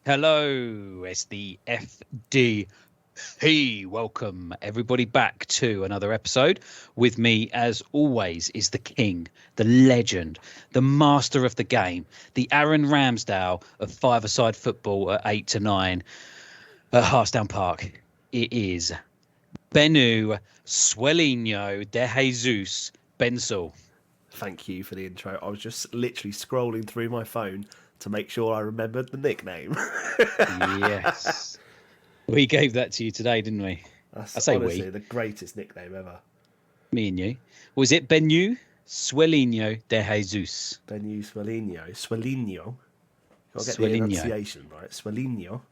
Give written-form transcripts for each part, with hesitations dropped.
Hello, it's the FD. Hey, welcome everybody back to another episode. With me, as always, is the king, the legend, the master of the game, the Aaron Ramsdale of five-a-side football at 8 to 9 at Harstown Park. It is Benu Suelinho de Jesus Bensal. Thank you for the intro. I was just literally scrolling through my phone to make sure I remembered the nickname. Yes. We gave that to you today, didn't we? That's honestly we. the greatest nickname ever. Me and you. Was it Benu Suelinho de Jesus? Benu Suelinho. Suelinho. Got to get the Suelinho. enunciation right. Suelinho.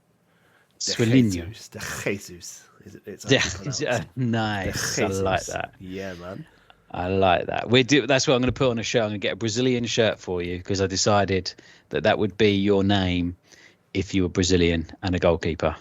Suelinho. De Jesus. It's Nice. I like that. Yeah, man. I like that. That's what I'm going to put on a shirt. I'm going to get a Brazilian shirt for you because I decided that would be your name if you were Brazilian and a goalkeeper.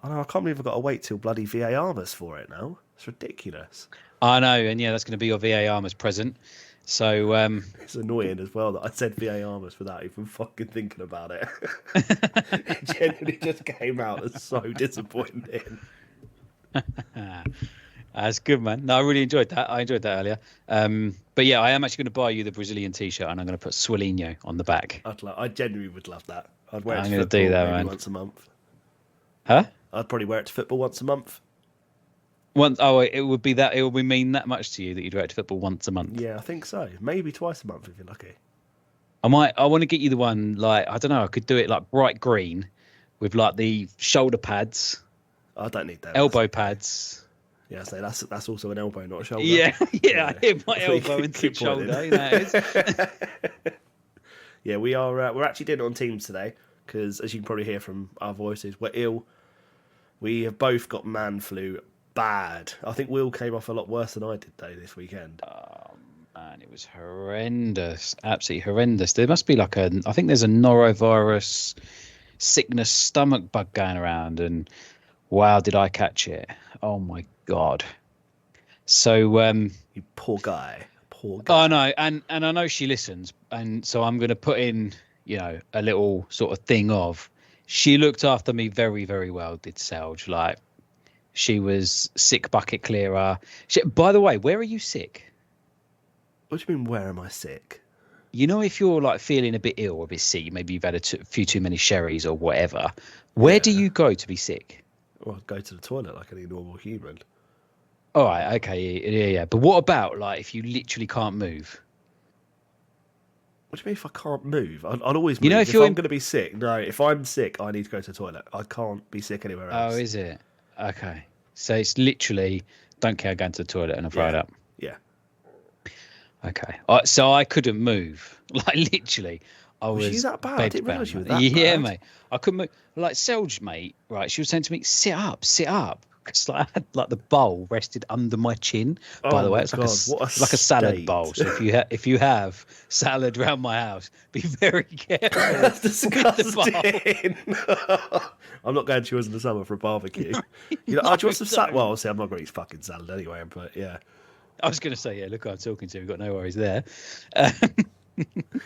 I know, I can't believe I've got to wait till bloody VARmas for it now. It's ridiculous. I know, and yeah, that's going to be your VARmas present. So it's annoying as well that I said VARmas without even fucking thinking about it. It genuinely just came out as so disappointing. That's good, man. No, I really enjoyed that. I enjoyed that earlier. But yeah, I am actually going to buy you the Brazilian T-shirt, and I'm going to put Suelinho on the back. I genuinely would love that. I'd wear it I'm to going to do that, man. Once a month. Huh? I'd probably wear it to football once a month. It would be that. It would mean that much to you that you'd wear it to football once a month. Yeah, I think so. Maybe twice a month if you're lucky. I want to get you the one like I don't know. I could do it like bright green, with like the shoulder pads. I don't need that. Elbow pads. Yeah, so that's also an elbow, not a shoulder. Yeah. I hit my elbow into the shoulder. You know it is. Yeah, we're actually doing it on Teams today because, as you can probably hear from our voices, we're ill. We have both got man flu bad. I think Will came off a lot worse than I did though this weekend. Oh man, it was horrendous. Absolutely horrendous. There must be I think there's a norovirus sickness stomach bug going around, and wow, did I catch it? Oh my god. So you poor guy. Oh no, and I know she listens, and so I'm going to put in, a little sort of thing of she looked after me very, very well, did Selge. Like, she was sick bucket clearer. By the way, where are you sick? What do you mean, where am I sick? If you're like feeling a bit ill or a bit sick, maybe you've had a few too many sherries or whatever, where do you go to be sick? Well, I'd go to the toilet like any normal human. All right, okay, yeah. But what about like if you literally can't move? What do you mean if I can't move? I'd always move. If I'm going to be sick, no. If I'm sick, I need to go to the toilet. I can't be sick anywhere else. Oh, is it? Okay. So it's literally don't care going to the toilet and I'll throw it up. Yeah. Okay. So I couldn't move. Like literally, I was. Was that bad? I didn't realise you were that yeah, bad. Mate. I couldn't move. Like Selge, mate. Right. She was saying to me, "Sit up, sit up." Because I had the bowl rested under my chin. By the way, it's like a salad bowl. So if you have salad around my house, be very careful. That's disgusting. I'm not going to yours in the summer for a barbecue. Do you want some salad? Well, obviously I'm not going to eat fucking salad anyway. But yeah, I was going to say, yeah. Look, who I'm talking to. We've got no worries there. Yeah,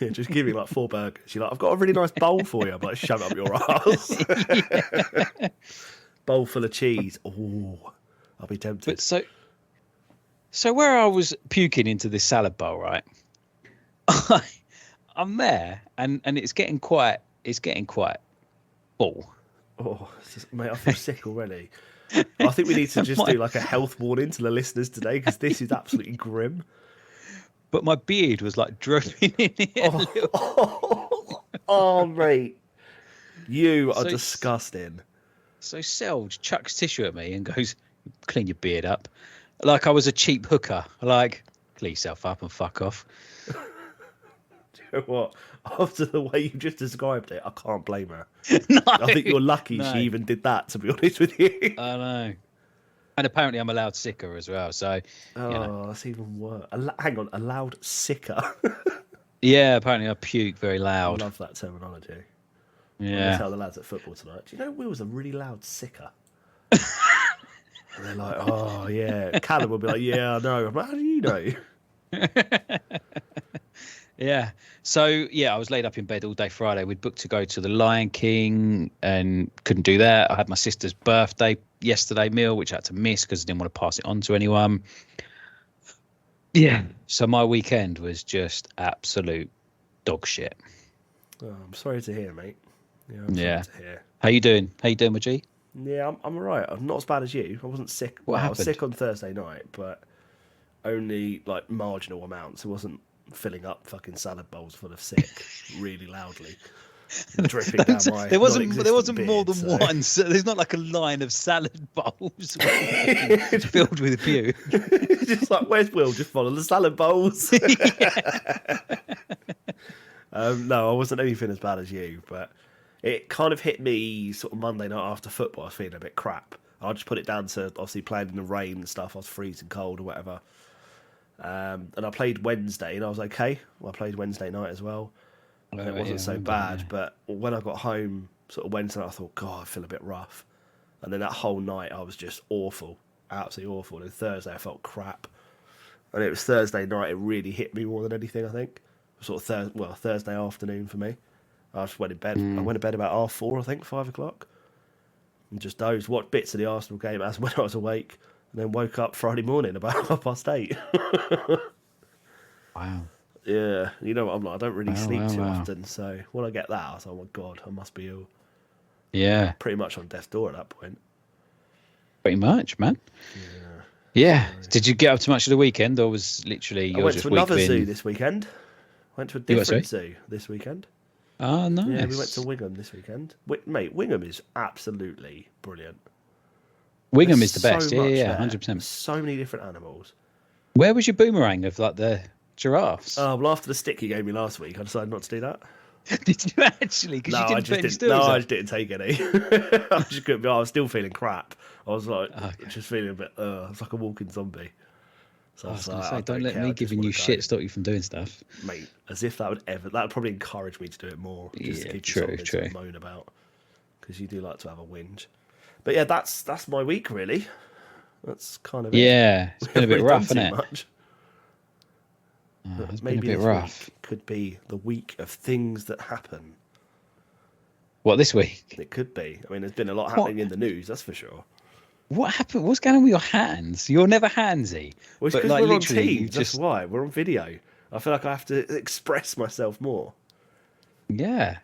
just give me like 4 burgers. You're like, I've got a really nice bowl for you. I'm like, shove it up your ass. Bowl full of cheese. Oh, I'll be tempted. But so where I was puking into this salad bowl, right? I'm there, and it's getting quite full. Oh, mate, I feel sick already. I think we need to just do like a health warning to the listeners today because this is absolutely grim. But my beard was like dropping in it. Oh, mate, you are disgusting. So Selge chucks tissue at me and goes, "Clean your beard up," like I was a cheap hooker. Like, clean yourself up and fuck off. Do you know what? After the way you just described it, I can't blame her. No, I think you're lucky she even did that, to be honest with you. I know. And apparently I'm a loud sicker as well. So, that's even worse. Hang on, a loud sicker? Yeah, apparently I puke very loud. I love that terminology. Yeah. I'm going to tell the lads at football tonight, do you know Will's a really loud sicker? And they're like, oh, yeah. Callum will be like, yeah, I know. I'm like, how do you know? Yeah. So yeah, I was laid up in bed all day Friday. We'd booked to go to the Lion King and couldn't do that. I had my sister's birthday yesterday meal, which I had to miss because I didn't want to pass it on to anyone. Yeah. So my weekend was just absolute dog shit. Oh, I'm sorry to hear, mate. Yeah, sorry to hear. How you doing? How you doing, G? Yeah, I'm all right. I'm not as bad as you. I wasn't sick. What happened? I was sick on Thursday night, but only like marginal amounts. It wasn't filling up fucking salad bowls full of sick really loudly, dripping down my. There wasn't beard, more than one. So there's not like a line of salad bowls filled with pew. Just like, where's Will? Just follow the salad bowls. No, I wasn't anything as bad as you, but it kind of hit me sort of Monday night after football. I was feeling a bit crap. I just put it down to obviously playing in the rain and stuff. I was freezing cold or whatever. And I played Wednesday and I was okay. Well, I played Wednesday night as well. And it wasn't so bad. But when I got home sort of Wednesday night, I thought, God, I feel a bit rough. And then that whole night, I was just awful. Absolutely awful. And Thursday, I felt crap. And it was Thursday night, it really hit me more than anything, I think. Sort of Thursday afternoon for me. I just went in bed. I went to bed about 4:30, I think, 5 o'clock. And just dozed, watched bits of the Arsenal game as when I was awake. And then woke up Friday morning about 8:30. Wow. Yeah, you know what I'm like. I don't really sleep too often, so when I get that, I was like, oh my God, I must be ill. Yeah. Pretty much on death's door at that point. Pretty much, man. Yeah. Did you get up to much of the weekend, or was literally I went to another zoo this weekend. Went to a different zoo this weekend. Oh, nice. Yeah, we went to Whinging this weekend. Mate, Whinging is absolutely brilliant. Whinging is the best. Yeah, 100%. So many different animals. Where was your boomerang of like the giraffes? Oh, well, after the stick you gave me last week, I decided not to do that. Did you actually? No, I just didn't take any. I was still feeling crap. I was like, just feeling a bit. I was like a walking zombie. So I was going to say, don't let me giving you shit stop you from doing stuff, mate. As if that would probably encourage me to do it more. Just to keep true. To moan about, because you do like to have a whinge. But yeah, that's my week really. That's kind of it's been a bit rough, hasn't it? Much. It's been a bit rough. Could be the week of things that happen. What, this week? It could be. I mean, there's been a lot happening in the news, that's for sure. What happened? What's going on with your hands? You're never handsy. Well, it's because we're on Teams. That's why. We're on video. I feel like I have to express myself more. Yeah.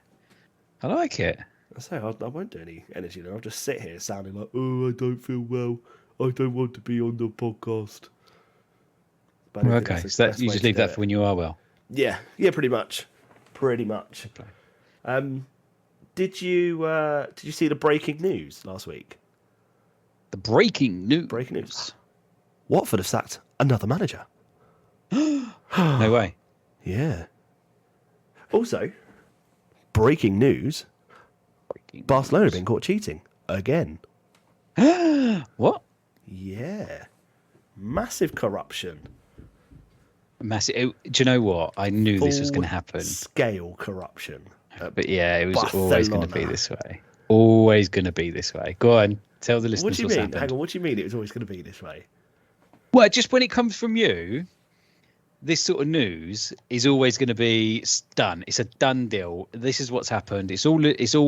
I like it. I say I won't do any energy. I'll just sit here sounding like, oh, I don't feel well. I don't want to be on the podcast. Okay, so you just leave that for when you are well. Yeah, pretty much. Did you see the breaking news last week? The breaking news. Breaking news. Watford have sacked another manager. No way. Yeah. Also, breaking news. Barcelona have been caught cheating again. What? Yeah. Massive corruption. Massive. Do you know what? I knew this was going to happen. Scale corruption. But yeah, it was always going to be this way. Always going to be this way. Go on, tell the listeners what do you what's mean? happened. Hang on, what do you mean it was always going to be this way? Well, just when it comes from you, this sort of news is always going to be done. It's a done deal. This is what's happened. It's all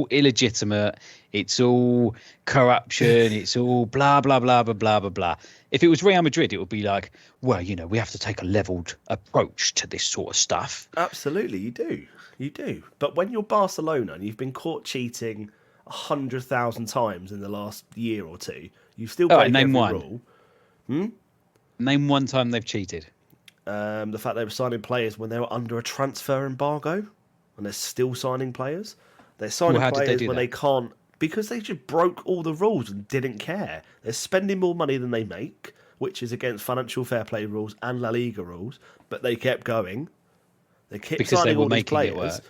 illegitimate. It's all corruption. It's all blah blah blah blah blah blah blah. If it was Real Madrid, it would be like, well, we have to take a leveled approach to this sort of stuff. Absolutely, you do. But when you're Barcelona and you've been caught cheating 100,000 times in the last year or two, you still break every rule. Name one time they've cheated. The fact they were signing players when they were under a transfer embargo, and they're still signing players. They're signing players when they can't, because they just broke all the rules and didn't care. They're spending more money than they make, which is against financial fair play rules and La Liga rules, but they kept going. They kept signing all these players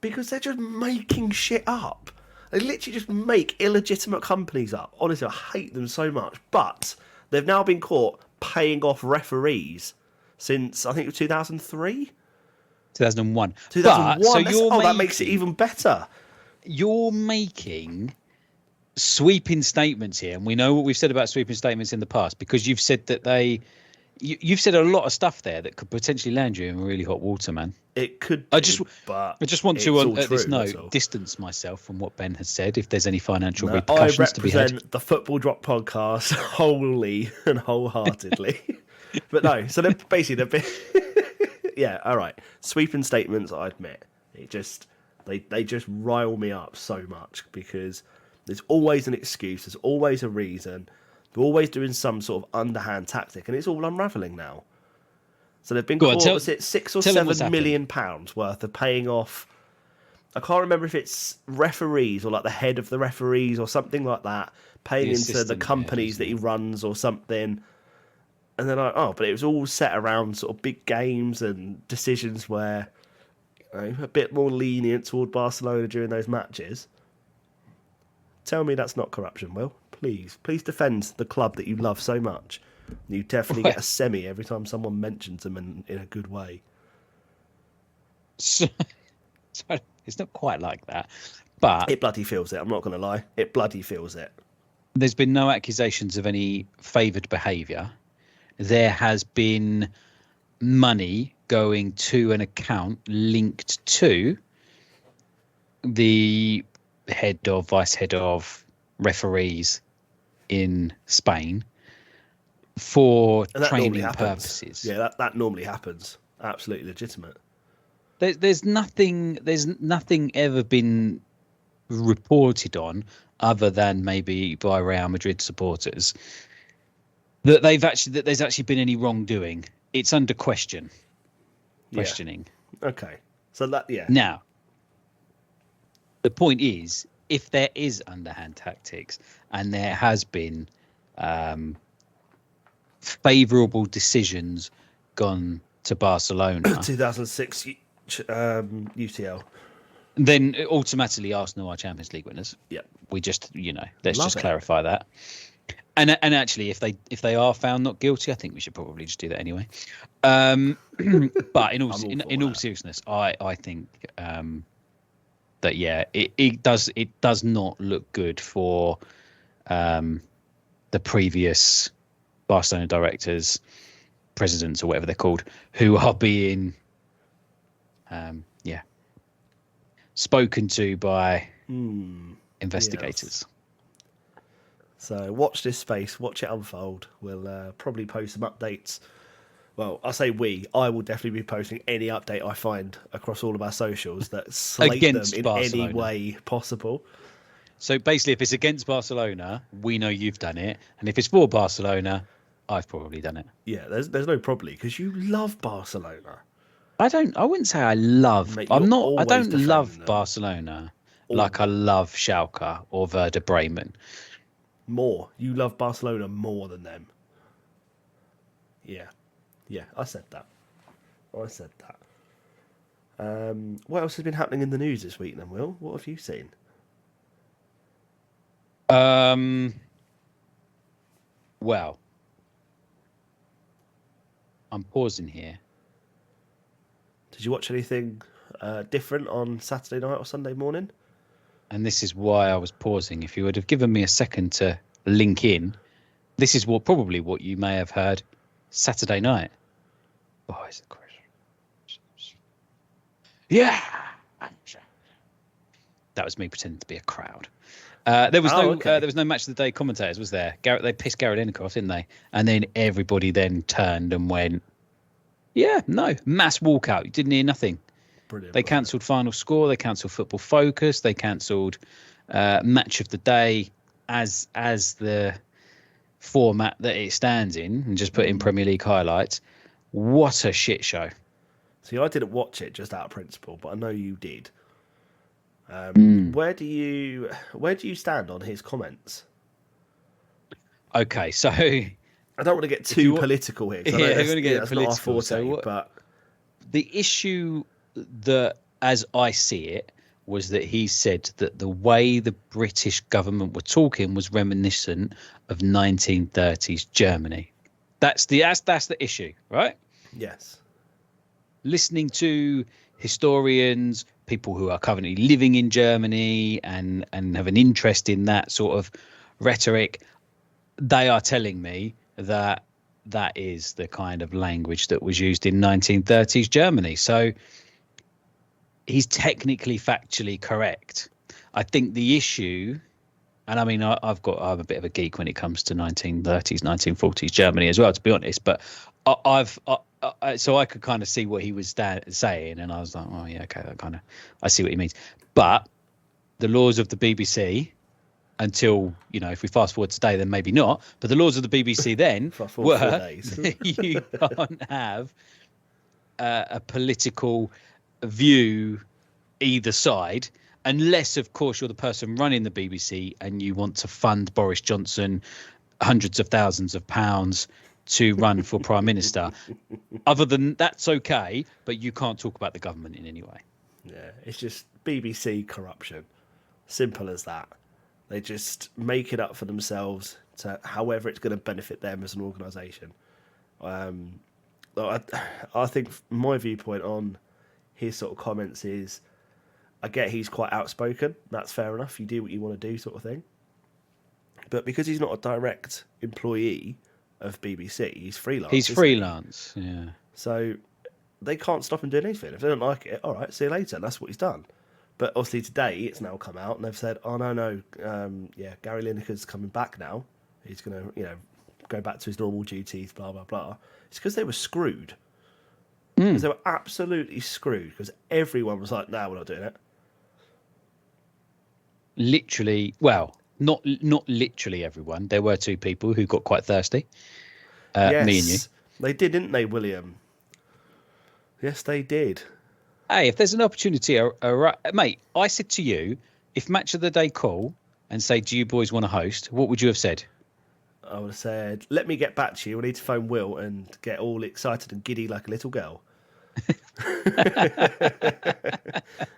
because they're just making shit up. They literally just make illegitimate companies up. Honestly, I hate them so much. But they've now been caught paying off referees since, I think it was 2003? 2001. 2001? That makes it even better. You're making sweeping statements here, and we know what we've said about sweeping statements in the past, because you've said that they You've said a lot of stuff there that could potentially land you in really hot water, man. It could. I just want to, at this note, all. distance myself from what Ben has said. If there's any financial I repercussions to be had, represent the Football Drop podcast wholly and wholeheartedly. But no, so they're basically yeah, all right. Sweeping statements, I admit. It just they just rile me up so much because there's always an excuse, there's always a reason. They're always doing some sort of underhand tactic, and it's all unravelling now. So they've been caught, was it £6 or £7 million worth of paying off? I can't remember if it's referees or like the head of the referees or something like that, paying into the companies that he runs or something. And then but it was all set around sort of big games and decisions where a bit more lenient toward Barcelona during those matches. Tell me that's not corruption, Will. Please defend the club that you love so much. You definitely get a semi every time someone mentions them in a good way. So, it's not quite like that, but it bloody feels it. I'm not going to lie. It bloody feels it. There's been no accusations of any favoured behaviour. There has been money going to an account linked to the vice head of referees in Spain for training purposes. Yeah, that normally happens. Absolutely legitimate. There's nothing ever been reported on other than maybe by Real Madrid supporters that there's actually been any wrongdoing. It's under questioning. Okay. So Now, the point is, if there is underhand tactics and there has been favourable decisions gone to Barcelona, 2006 UCL, then automatically Arsenal are Champions League winners. Yeah, we just let's just clarify that. And actually, if they are found not guilty, I think we should probably just do that anyway. But in all seriousness, I think that it does not look good for the previous Barcelona directors, presidents, or whatever they're called, who are being spoken to by investigators. Yes. So watch this space, watch it unfold. We'll probably post some updates. Well, I say I will definitely be posting any update I find across all of our socials that slate them in Barcelona. Any way possible. So basically, if it's against Barcelona, we know you've done it. And if it's for Barcelona, I've probably done it. Yeah, there's no probably, because you love Barcelona. I wouldn't say I love. Mate, I don't love them. Barcelona like I love Schalke or Werder Bremen. More. You love Barcelona more than them. Yeah, I said that. What else has been happening in the news this week then, Will? What have you seen? Well, I'm pausing here. Did you watch anything different on Saturday night or Sunday morning? And this is why I was pausing. If you would have given me a second to link in, this is probably what you may have heard Saturday night. Oh, is it question? Yeah. That was me pretending to be a crowd. There was no match of the day commentators, was there? They pissed Gary Lineker off, didn't they? And then everybody then turned and went, mass walkout. You didn't hear nothing. Brilliant. They cancelled Final Score. They cancelled Football Focus. They cancelled Match of the Day as the format that it stands in, and just put in Premier League highlights. What a shit show! See, I didn't watch it just out of principle, but I know you did. Where do you stand on his comments? Okay, so I don't want to get too political here. I'm going to get political. Not our forte, but the issue that, as I see it, was that he said that the way the British government were talking was reminiscent of 1930s Germany. That's the issue, right? Yes. Listening to historians, people who are currently living in Germany and have an interest in that sort of rhetoric, they are telling me that that is the kind of language that was used in 1930s Germany. So he's technically factually correct. I think the issue, and I mean, I'm a bit of a geek when it comes to 1930s, 1940s Germany as well, to be honest. But so I could kind of see what he was saying, and I was like, oh yeah, okay, I see what he means. But the laws of the BBC, until, if we fast forward today, then maybe not. But the laws of the BBC then were you can't have a political view either side, unless, of course, you're the person running the BBC and you want to fund Boris Johnson hundreds of thousands of pounds to run for Prime Minister. Other than that's okay, but you can't talk about the government in any way. Yeah, it's just BBC corruption. Simple as that. They just make it up for themselves to however it's going to benefit them as an organisation. I think my viewpoint on his sort of comments is, I get he's quite outspoken. That's fair enough. You do what you want to do, sort of thing. But because he's not a direct employee of BBC, he's freelance. He's freelance, yeah. So they can't stop him doing anything. If they don't like it, all right, see you later. And that's what he's done. But obviously today it's now come out and they've said, oh, no, Gary Lineker's coming back now. He's going to, go back to his normal duties, blah, blah, blah. It's because they were screwed. Because they were absolutely screwed, because everyone was like, no, we're not doing it. Literally, well, not literally everyone. There were two people who got quite thirsty. Yes, me and you. They did, didn't they, William? Yes, they did. Hey, if there's an opportunity, mate, I said to you, if Match of the Day call and say, do you boys want to host, what would you have said? I would have said, let me get back to you. I need to phone Will and get all excited and giddy like a little girl. And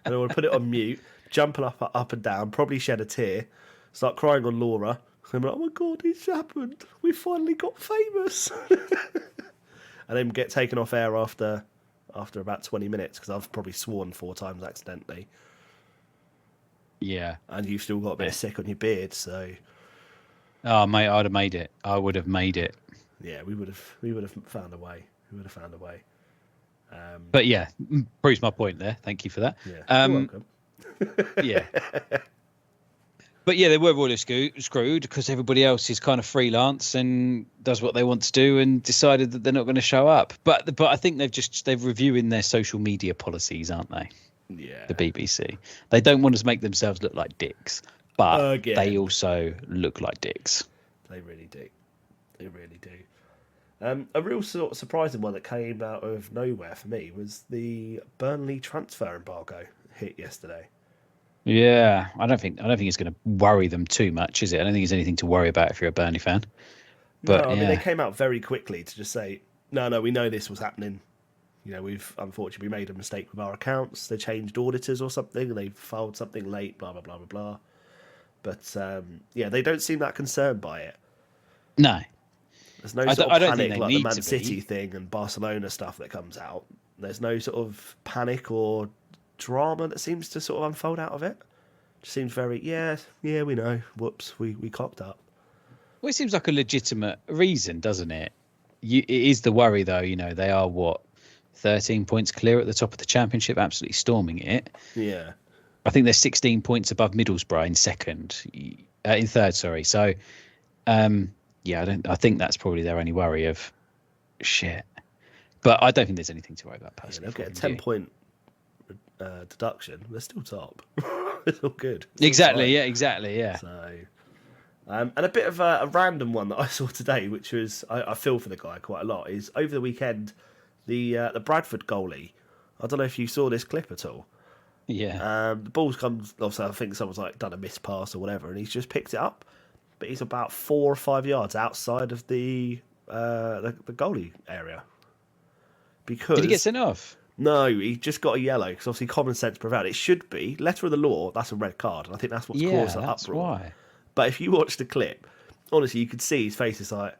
I would put it on mute, jumping up and down, probably shed a tear, start crying on Laura. I'm like, oh my God, it's happened. We finally got famous. And then get taken off air after about 20 minutes, because I've probably sworn 4 times accidentally. Yeah. And you've still got a bit of sick on your beard, so... Oh, mate, I'd have made it. I would have made it. Yeah, we would have found a way. But yeah, proves my point there. Thank you for that. Yeah, you're welcome. Yeah. But yeah, they were royally screwed because everybody else is kind of freelance and does what they want to do and decided that they're not going to show up. But I think they're reviewing their social media policies, aren't they? Yeah. The BBC. They don't want to make themselves look like dicks, but they also look like dicks. They really do. A real sort of surprising one that came out of nowhere for me was the Burnley transfer embargo hit yesterday. Yeah, I don't think it's going to worry them too much, is it? I don't think there's anything to worry about if you're a Burnley fan. But no, I mean, they came out very quickly to just say, no, we know this was happening. We've unfortunately made a mistake with our accounts. They changed auditors or something. They filed something late, blah, blah, blah, blah, blah. But, they don't seem that concerned by it. No. There's no sort of panic like the Man City thing and Barcelona stuff that comes out. There's no sort of panic or drama that seems to sort of unfold out of it. Just seems very, yeah, we know. Whoops, we cocked up. Well, it seems like a legitimate reason, doesn't it? It is the worry, though. They are, 13 points clear at the top of the Championship, absolutely storming it. Yeah. I think they're 16 points above Middlesbrough in third, sorry. So, I think that's probably their only worry of shit. But I don't think there's anything to worry about personally. They'll get a 10-point deduction. They're still top. It's all good. Exactly, yeah. So, and a bit of a random one that I saw today, which was, I feel for the guy quite a lot, is over the weekend, the Bradford goalie. I don't know if you saw this clip at all. Yeah. The ball's come, obviously I think someone's done a missed pass or whatever, and he's just picked it up. But he's about 4 or 5 yards outside of the goalie area. Because did he get sent off? No, he just got a yellow because obviously common sense prevailed. It should be letter of the law. That's a red card, and I think that's what's caused that uproar. Why. But if you watch the clip, honestly, you could see his face is like,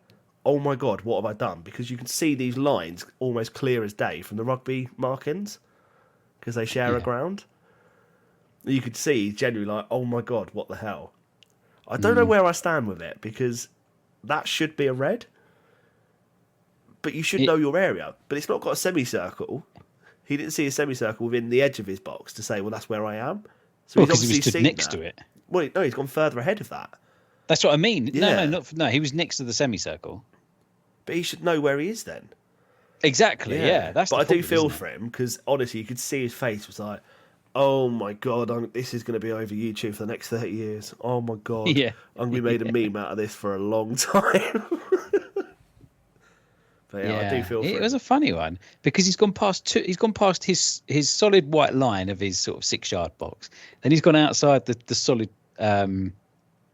"Oh my God, what have I done?" Because you can see these lines almost clear as day from the rugby markings because they share a ground. You could see genuinely like, "Oh my God, what the hell." I don't know where I stand with it because that should be a red. but you should know your area. But it's not got a semicircle. He didn't see a semicircle within the edge of his box to say, well, that's where I am. So because he was stood next to it. Well, no, he's gone further ahead of that. That's what I mean. Yeah. No, he was next to the semicircle. But he should know where he is then. Exactly, yeah. But I do feel for him, because honestly, you could see his face was like, oh my God, this is going to be over YouTube for the next 30 years. Oh my God. Yeah. I'm going to be made a meme out of this for a long time. But I do feel for him. It was a funny one because he's gone past his solid white line of his sort of 6-yard box. Then he's gone outside the solid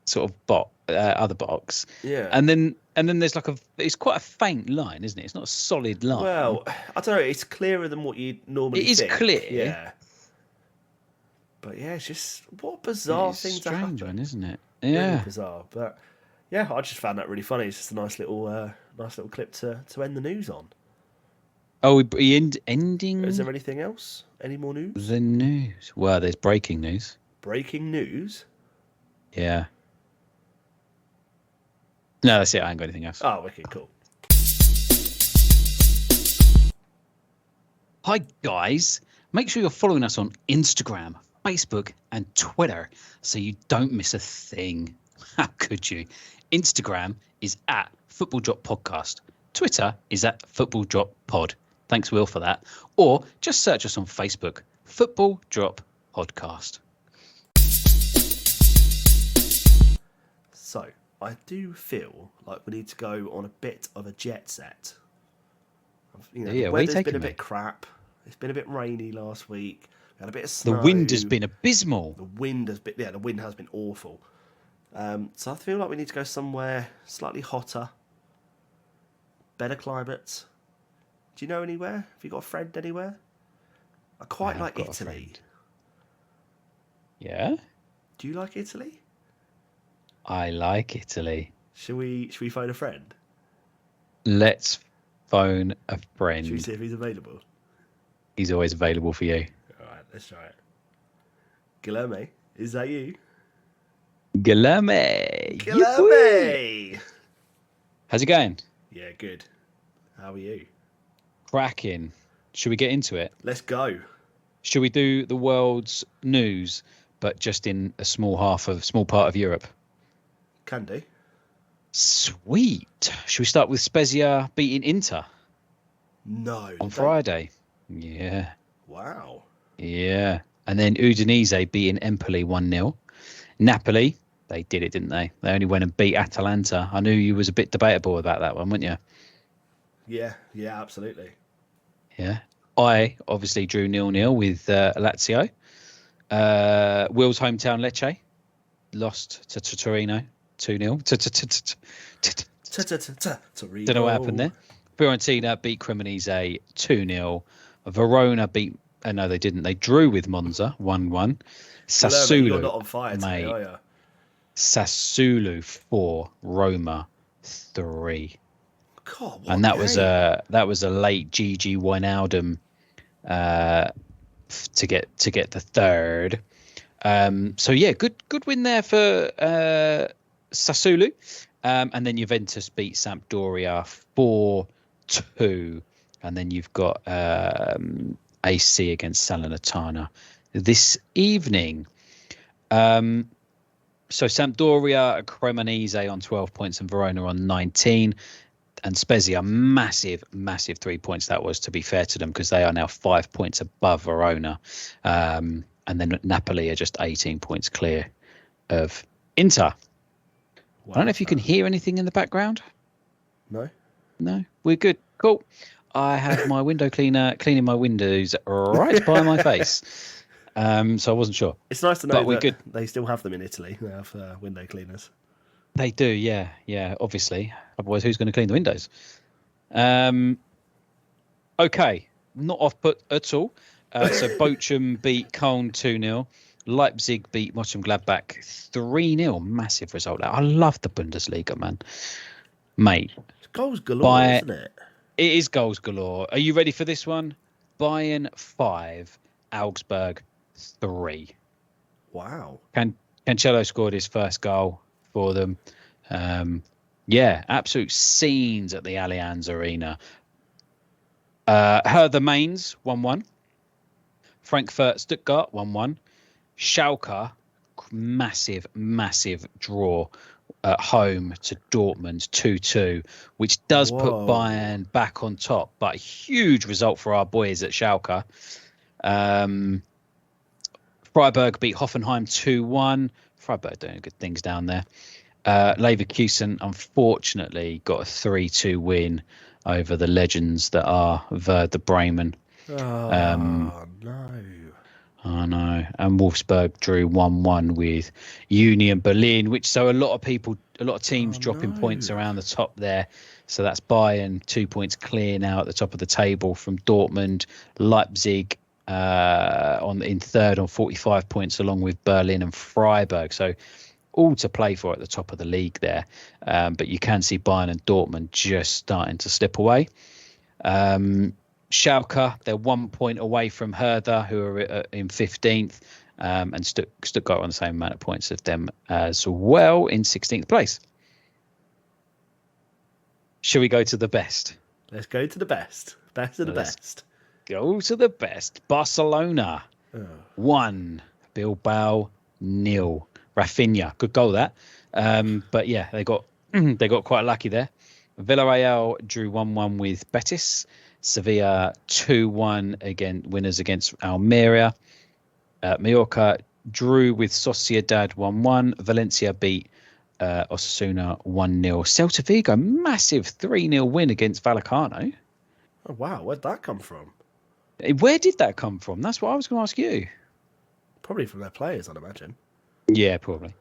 sort of other box. Yeah. And then there's it's quite a faint line, isn't it? It's not a solid line. Well, I don't know. It's clearer than what you normally think. It is clear. Yeah. But yeah, it's just what a bizarre thing to happen. Strange one, isn't it? Yeah. Really bizarre. But yeah, I just found that really funny. It's just a nice little clip to end the news on. Oh, ending. Is there anything else? Any more news? The news. Well, there's breaking news. Breaking news? Yeah. No, that's it. I ain't got anything else. Oh, okay, cool. Hi, guys. Make sure you're following us on Instagram, Facebook, and Twitter so you don't miss a thing. How could you? Instagram is at Football Drop Podcast. Twitter is at Football Drop Pod. Thanks, Will, for that. Or just search us on Facebook, Football Drop Podcast. So, I do feel like we need to go on a bit of a jet set. The weather's been a bit crap. It's been a bit rainy last week. We had a bit of snow. The wind has been abysmal. The wind has been awful. So I feel like we need to go somewhere slightly hotter, better climate. Do you know anywhere? Have you got a friend anywhere? I quite like Italy. Yeah? Do you like Italy? I like Italy. Should we phone a friend? Let's phone a friend. Should we see if he's available? He's always available for you. All right, let's try it. Guillherme, is that you? Guillherme! Guillherme! How's it going? Yeah, good. How are you? Cracking. Should we get into it? Let's go. Should we do the world's news, but just in a small part of Europe? Can do. Sweet. Should we start with Spezia beating Inter? No. On Friday. Yeah. Wow. Yeah. And then Udinese beating Empoli 1-0. Napoli, they did it, didn't they? They only went and beat Atalanta. I knew you was a bit debatable about that one, weren't you? Yeah, absolutely. Yeah. I obviously drew 0-0 with Lazio. Will's hometown Lecce lost to Torino 2-0. Don't know what happened there. Fiorentina beat Cremonese 2-0. Verona beat... no, they didn't. They drew with Monza 1-1. Sassuolo, you're not on fire today, are you? Sassuolo 4, Roma 3. God, and that was a late Gigi Wijnaldum to get the third. So yeah, good win there for Sassuolo. And then Juventus beat Sampdoria 4-2. And then you've got AC against Salernitana this evening. So Sampdoria, Cremonese on 12 points and Verona on 19. And Spezia, massive 3 points that was, to be fair to them, because they are now 5 points above Verona. And then Napoli are just 18 points clear of Inter. Wow. I don't know if you can hear anything in the background. No, we're good. Cool. I have my window cleaner cleaning my windows right by my face. So I wasn't sure. It's nice to know that good. They still have them in Italy. They have window cleaners. They do, yeah, obviously. Otherwise, who's going to clean the windows? Okay, not off put at all. So Bochum beat Köln 2-0. Leipzig beat Mönchengladbach 3-0. Massive result. I love the Bundesliga, man. Mate. It's goals galore, isn't it? It is goals galore. Are you ready for this one? Bayern 5, Augsburg 3. Wow. Cancelo scored his first goal for them. Yeah, absolute scenes at the Allianz Arena. Hertha Mainz 1-1. Frankfurt Stuttgart 1-1. Schalke, massive draw at home to Dortmund 2-2, which does put Bayern back on top, but a huge result for our boys at Schalke. Freiburg beat Hoffenheim 2-1. Freiburg doing good things down there. Leverkusen, unfortunately, got a 3-2 win over the legends that are Werder Bremen. No. I know. And Wolfsburg drew 1-1 with Union Berlin, which so a lot of teams dropping points around the top there. So that's Bayern 2 points clear now at the top of the table from Dortmund. Leipzig in third on 45 points, along with Berlin and Freiburg. So all to play for at the top of the league there. But you can see Bayern and Dortmund just starting to slip away. Schalke, they're 1 point away from Hertha, who are in 15th, and Stuttgart on the same amount of points as them as well in 16th place. Shall we go to the best? Let's go to the best. Best of the best. Go to the best. Barcelona 1, Bilbao 0. Rafinha, good goal that. But yeah, they got quite lucky there. Villarreal drew 1-1 with Betis. Sevilla 2-1 winners against Almeria. Mallorca drew with Sociedad 1-1. Valencia beat Osasuna 1-0. Celta Vigo, massive 3-0 win against Vallecano. Oh, wow. Where'd that come from? Where did that come from? That's what I was going to ask you. Probably from their players, I'd imagine. Yeah, probably.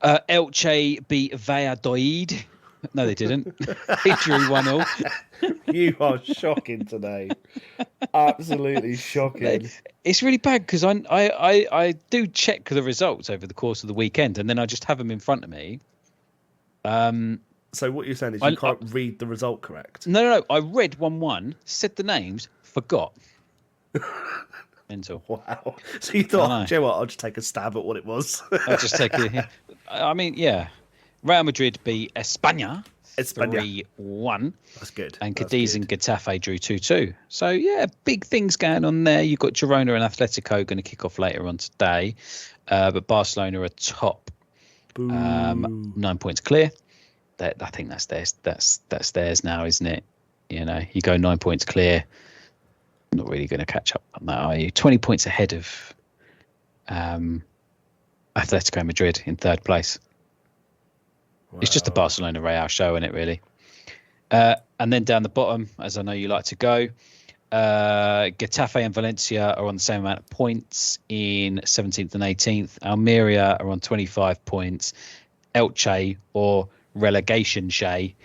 Elche beat Valladolid. No, they didn't. They drew 1-0. You are shocking today. Absolutely shocking. It's really bad because I do check the results over the course of the weekend, and then I just have them in front of me. So what you're saying is you can't read the result correct? No. I read 1-1, said the names, forgot. Mental. Wow. So you thought, you know what, I'll just take a stab at what it was. I'll just take it. I mean, yeah. Real Madrid beat España 3-1. That's good. And Cadiz and Getafe drew 2-2. So, yeah, big things going on there. You've got Girona and Atletico going to kick off later on today. But Barcelona are top. 9 points clear. I think that's theirs. That's theirs now, isn't it? You know, you go 9 points clear. Not really going to catch up on that, are you? 20 points ahead of Atletico Madrid in third place. Wow. It's just the Barcelona Real show, isn't it, really? And then down the bottom, as I know you like to go, Getafe and Valencia are on the same amount of points in 17th and 18th. Almeria are on 25 points. Elche, or relegation Shay,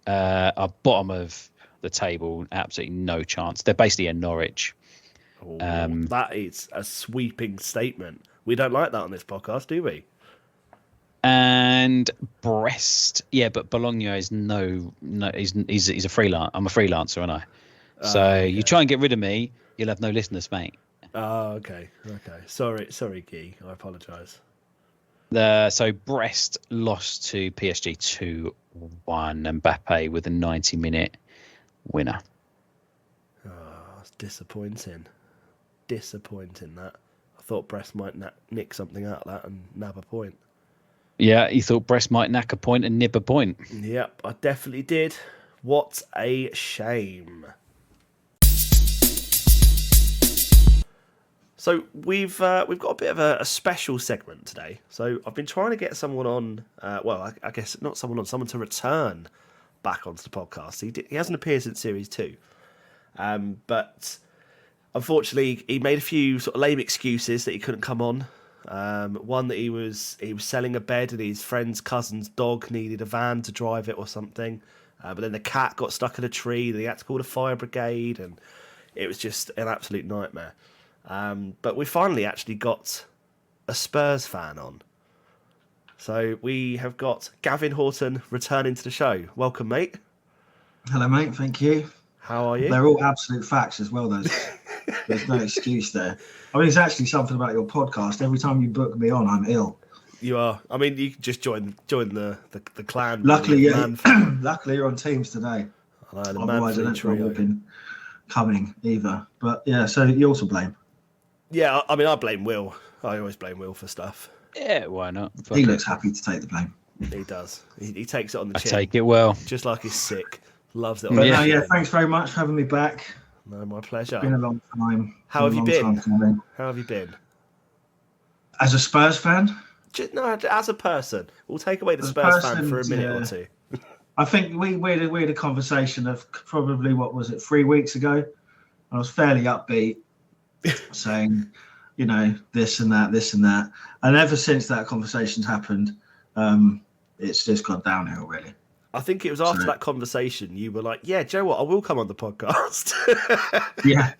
are bottom of the table. Absolutely no chance. They're basically a Norwich. That is a sweeping statement. We don't like that on this podcast, do we? And Brest, yeah, but Bologna is no, he's a freelance. I'm a freelancer, aren't I? So okay. You try and get rid of me, you'll have no listeners, mate. Oh, okay. Sorry, Guy. I apologise. So Brest lost to PSG 2-1. Mbappe with a 90-minute winner. Oh, it's disappointing. That. I thought Brest might nick something out of that and nab a point. Yeah, you thought Brest might knack a point and nib a point. Yep, I definitely did. What a shame. So we've got a bit of a special segment today. So I've been trying to get someone on. I guess not someone on. Someone to return back onto the podcast. He hasn't appeared since Series 2, but unfortunately he made a few sort of lame excuses that he couldn't come on. One that he was selling a bed and his friend's cousin's dog needed a van to drive it or something. But then the cat got stuck in a tree. He had to call the fire brigade, and it was just an absolute nightmare. But we finally actually got a Spurs fan on. So we have got Gavin Horton returning to the show. Welcome, mate. Hello, mate. Thank you. How are you? They're all absolute facts as well, those. There's no excuse there. I mean, it's actually something about your podcast. Every time you book me on, I'm ill. You are. I mean, you can just join the clan. Luckily, the man luckily you're on teams today. I know, the Otherwise, I man don't think I would trio. have been coming either. But yeah, so you're to blame. Yeah, I mean, I blame Will. I always blame Will for stuff. Yeah, why not? Fuck He it. looks happy to take the blame. He does. He takes it on the I chin. take it well. Just like he's sick. Loves it. But Yeah. no, thanks very much for having me back. No, my pleasure. It's been a long time. How have you been? Coming. How have you been? As a Spurs fan, No, as a person. We'll take away the As a Spurs fan person, for a minute yeah. or two. I think we had a conversation of probably, 3 weeks ago. I was fairly upbeat, saying, this and that. And ever since that conversation's happened, it's just gone downhill, really. I think it was after So- that conversation you were like, yeah, Joe, what? I will come on the podcast. Yeah,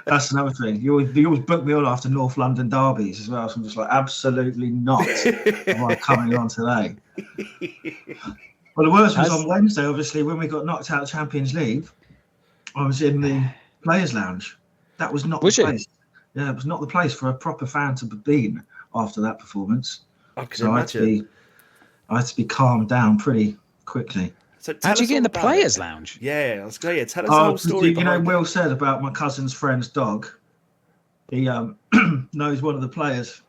that's another thing. You always book me on after North London derbies as well. So I'm just like, absolutely not. Am I coming on today? Well, the worst was on Wednesday, obviously, when we got knocked out of the Champions League. I was in the Players' Lounge. That was not Was the you? place. Yeah, it was not the place for a proper fan to be in after that performance. I can So imagine. I had to be calmed down pretty quickly. So tell How'd you us get in all the about Players' it. Lounge? Yeah, I was going to tell us the whole story. behind Will said about my cousin's friend's dog. He knows one of the players.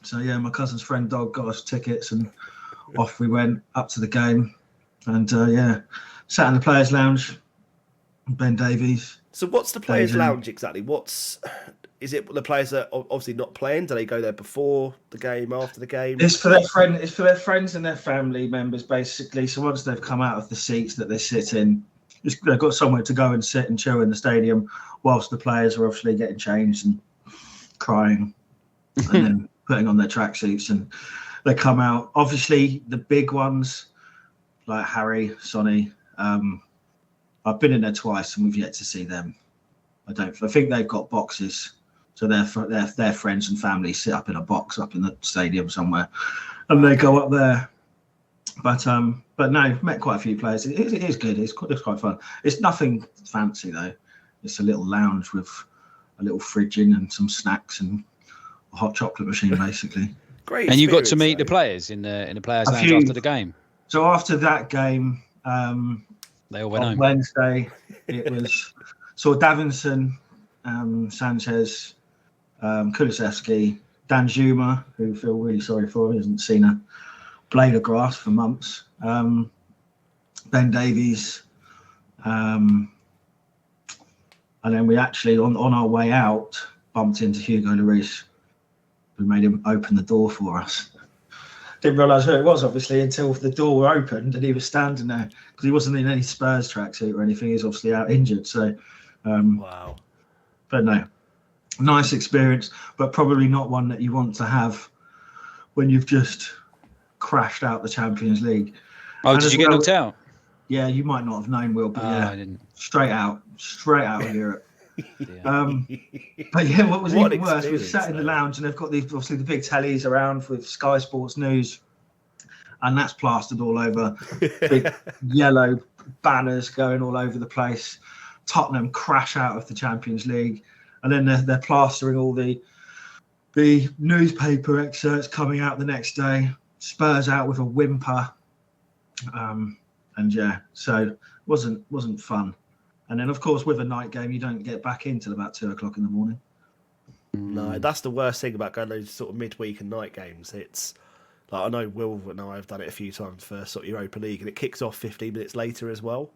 So yeah, my cousin's friend dog got us tickets and off we went up to the game. And sat in the Players' Lounge. Ben Davies. So what's the Players' Amazing. Lounge exactly? Is it the players that are obviously not playing? Do they go there before the game, after the game? It's for their friends and their family members, basically. So once they've come out of the seats that they sit in, they've got somewhere to go and sit and chill in the stadium, whilst the players are obviously getting changed and crying, and then putting on their tracksuits, and they come out. Obviously, the big ones like Harry, Sonny. I've been in there twice, and we've yet to see them. I think they've got boxes. So their friends and family sit up in a box up in the stadium somewhere, and they go up there. But no, met quite a few players. It is good. It's quite fun. It's nothing fancy though. It's a little lounge with a little fridge in and some snacks and a hot chocolate machine, basically. Great. And you got to experience, meet the though. players in the Players' A Lounge few. after the game. So after that game, They all went on home. Wednesday, it was saw Davinson, Sanchez, Kulusevski, Dan Zuma, who I feel really sorry for, he hasn't seen a blade of grass for months. Ben Davies, and then we actually on our way out bumped into Hugo Lloris. We made him open the door for us. Didn't realise who it was, obviously, until the door opened and he was standing there because he wasn't in any Spurs tracksuit or anything. He's obviously out injured. So, Wow. but no, nice experience, but probably not one that you want to have when you've just crashed out the Champions League. Oh, And did as you get well- knocked out? Yeah, you might not have known, Will, but I yeah, didn't. straight out of Europe. Yeah. But yeah, what was What even worse, we experience, sat in the though. lounge and they've got obviously the big tellies around with Sky Sports News, and that's plastered all over. Big yellow banners going all over the place. Tottenham crash out of the Champions League, and then they're plastering all the newspaper excerpts coming out the next day. Spurs out with a whimper, and yeah, so wasn't fun. And then, of course, with a night game, you don't get back in till about 2:00 in the morning. No, that's the worst thing about going those sort of midweek and night games. It's like, I know Will and I have done it a few times for sort of Europa League, and it kicks off 15 minutes later as well.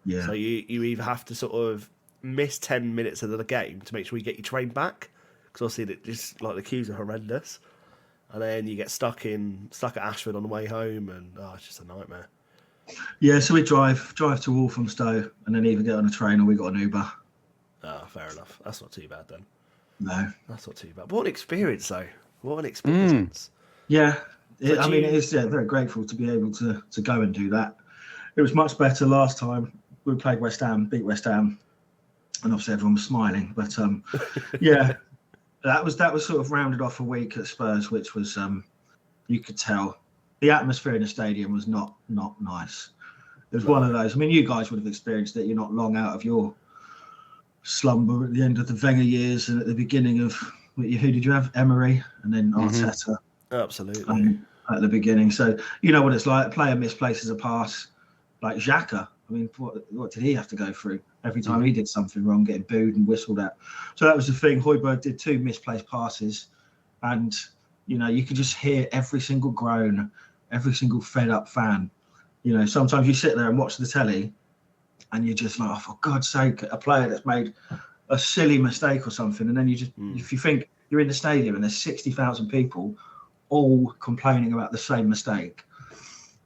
Yeah. So you either have to sort of miss 10 minutes of the game to make sure you get your train back, because obviously it just like the queues are horrendous, and then you get stuck at Ashford on the way home, and it's just a nightmare. Yeah, so we drive to Walthamstow and then either get on a train or we got an Uber. Fair enough. That's not too bad then. No. That's not too bad. What an experience, though. What an experience. Yeah, So I mean, it is very grateful to be able to go and do that. It was much better last time. We played West Ham, beat West Ham, and obviously everyone was smiling. But yeah, that was sort of rounded off a week at Spurs, which was you could tell the atmosphere in the stadium was not nice. It was one of those. I mean, you guys would have experienced it. You're not long out of your slumber at the end of the Wenger years and at the beginning of who did you have? Emery and then Arteta. Absolutely. At the beginning. So you know what it's like. A player misplaces a pass, like Xhaka. I mean, what did he have to go through every time he did something wrong, getting booed and whistled at? So that was the thing. Højbjerg did 2 misplaced passes, and you know you could just hear every single groan, every single fed-up fan. You know, sometimes you sit there and watch the telly, and you're just like, oh, for God's sake, a player that's made a silly mistake or something, and then you just, if you think you're in the stadium and there's 60,000 people all complaining about the same mistake,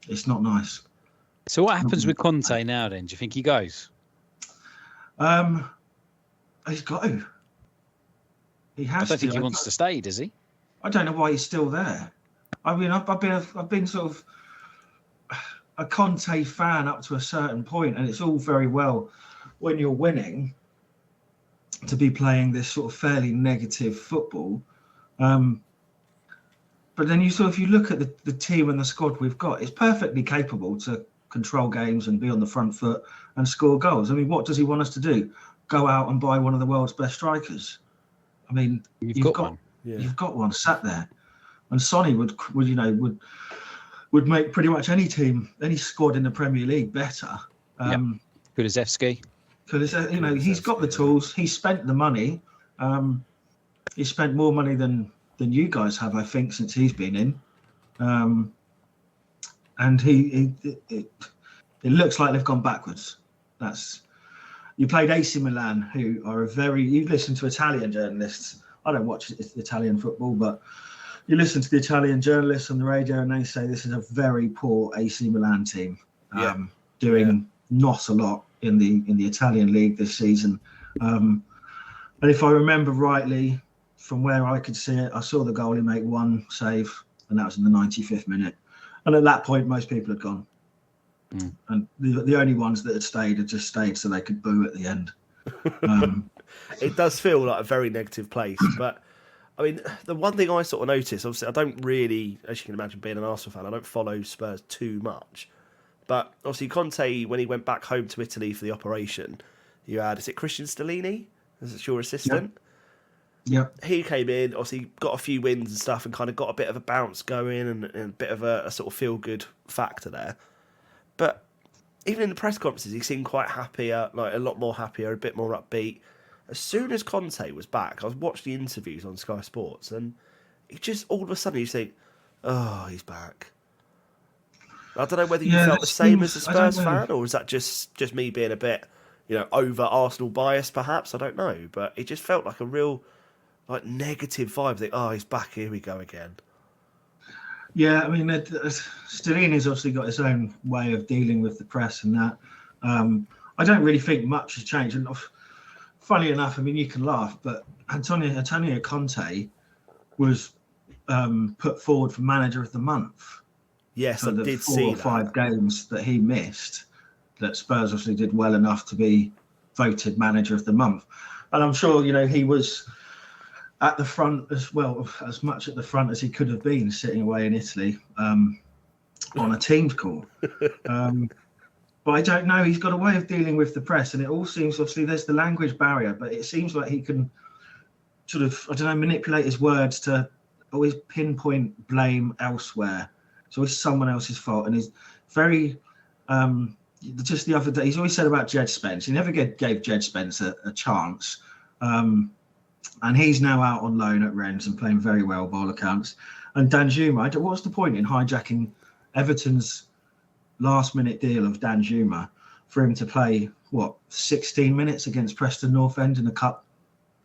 it's not nice. So what happens with Conte now then? Do you think he goes? He's got to. He has to. I don't think he wants to stay, does he? I don't know why he's still there. I mean, I've been sort of a Conte fan up to a certain point, and it's all very well when you're winning to be playing this sort of fairly negative football. But then if you look at the team and the squad we've got, it's perfectly capable to control games and be on the front foot and score goals. I mean, what does he want us to do? Go out and buy one of the world's best strikers? I mean, you've got one. Yeah. You've got one sat there, and Sonny would make pretty much any team, any squad in the Premier League better. Kulusevski. Because he's got the tools. He spent the money. He spent more money than you guys have, I think, since he's been in. And it looks like they've gone backwards. You played AC Milan, who are you listen to Italian journalists. I don't watch Italian football, but you listen to the Italian journalists on the radio, and they say this is a very poor AC Milan team, doing not a lot in the Italian league this season. And if I remember rightly, from where I could see it, I saw the goalie make one save, and that was in the 95th minute. And at that point, most people had gone. And the only ones that had just stayed so they could boo at the end. It does feel like a very negative place. But, I mean, the one thing I sort of noticed, obviously, I don't really, as you can imagine, being an Arsenal fan, I don't follow Spurs too much. But, obviously, Conte, when he went back home to Italy for the operation, you had, is it Christian Stellini? Is it your assistant? Yeah. He came in, obviously got a few wins and stuff, and kind of got a bit of a bounce going and a bit of a sort of feel-good factor there. But even in the press conferences, he seemed quite happier, like a lot more happier, a bit more upbeat. As soon as Conte was back, I was watching the interviews on Sky Sports, and it just all of a sudden you think, oh, he's back. I don't know whether you felt the same as a Spurs fan, or is that just me being a bit, over Arsenal biased, perhaps? I don't know, but it just felt like a real, negative vibe. Think, oh, he's back. Here we go again. Yeah, I mean, Stellini's obviously got his own way of dealing with the press and that. I don't really think much has changed. And funny enough, I mean, you can laugh, but Antonio Conte was put forward for Manager of the Month. Yes, for I the did 4 see or 5 games that he missed, that Spurs obviously did well enough to be voted Manager of the Month. And I'm sure, he was at the front as well, as much at the front as he could have been sitting away in Italy on a Teams call. But I don't know. He's got a way of dealing with the press, and it all seems, obviously, there's the language barrier, but it seems like he can sort of, manipulate his words to always pinpoint blame elsewhere. It's always someone else's fault, and he's very. Just the other day, he's always said about Jed Spence. He never gave Jed Spence a chance. And he's now out on loan at Rennes and playing very well by all accounts. And Danjuma, what's the point in hijacking Everton's last-minute deal of Danjuma for him to play, 16 minutes against Preston North End in the Cup?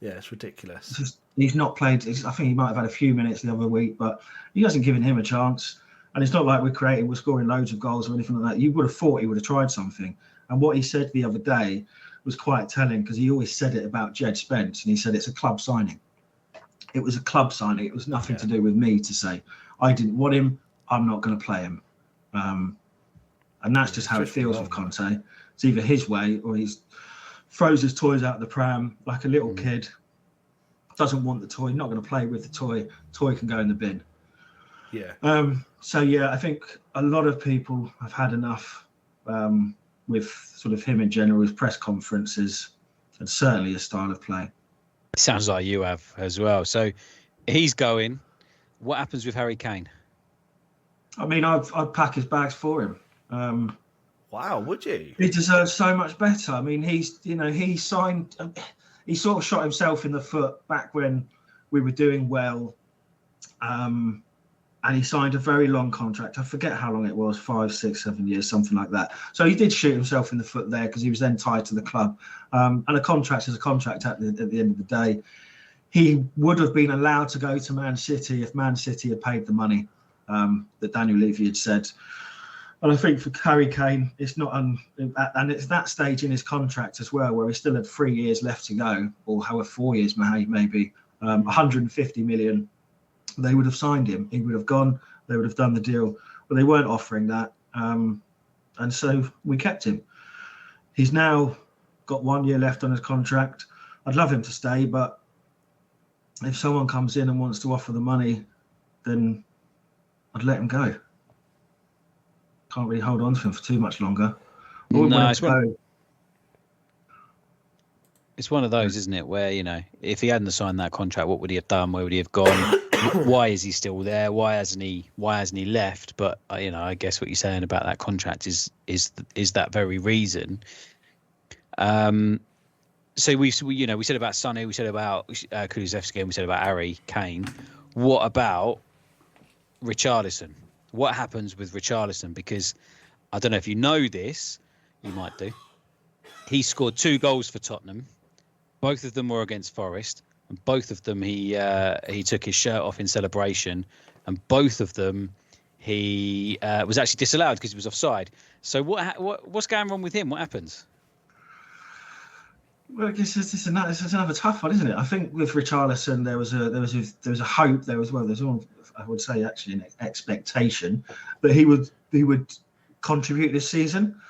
Yeah, it's ridiculous. He's not played. I think he might have had a few minutes the other week, but he hasn't given him a chance. And it's not like we're scoring loads of goals or anything like that. You would have thought he would have tried something. And what he said the other day was quite telling, because he always said it about Jed Spence, and he said it's a club signing. It was a club signing. It was nothing to do with me to say, I didn't want him, I'm not going to play him. And that's just how it feels with Conte. It's either his way or he throws his toys out the pram like a little kid, doesn't want the toy, not going to play with the toy can go in the bin. Yeah. I think a lot of people have had enough with sort of him in general, his press conferences, and certainly his style of play. It sounds like you have as well. So he's going. What happens with Harry Kane? I mean, I'd pack his bags for him. Wow, would you? He deserves so much better. I mean, he signed, he sort of shot himself in the foot back when we were doing well. And he signed a very long contract. I forget how long it was, 5, 6, 7 years, something like that. So he did shoot himself in the foot there because he was then tied to the club. And a contract is a contract at the end of the day. He would have been allowed to go to Man City if Man City had paid the money that Daniel Levy had said. And I think for Harry Kane, it's not, and it's that stage in his contract as well, where he still had 3 years left to go, or however 4 years maybe, 150 million. They would have signed him. He would have gone. They would have done the deal, but they weren't offering that, and so we kept him. He's now got 1 year left on his contract. I'd love him to stay, but if someone comes in and wants to offer the money, then I'd let him go. Can't really hold on to him for too much longer. No, it's one of those, isn't it? Where, if he hadn't signed that contract, what would he have done? Where would he have gone? Why is he still there? Why hasn't he left? But I guess what you're saying about that contract is that very reason. So we said about Sonny, we said about Kulusevski, we said about Harry Kane. What about Richarlison? What happens with Richarlison? Because I don't know if you know this, you might do. He scored 2 goals for Tottenham. Both of them were against Forest, and both of them he took his shirt off in celebration, and both of them he was actually disallowed because he was offside. So what's going on with him? What happens? Well, I guess it's another tough one, isn't it? I think with Richarlison, there was a hope. There's all, I would say, actually an expectation that he would contribute this season.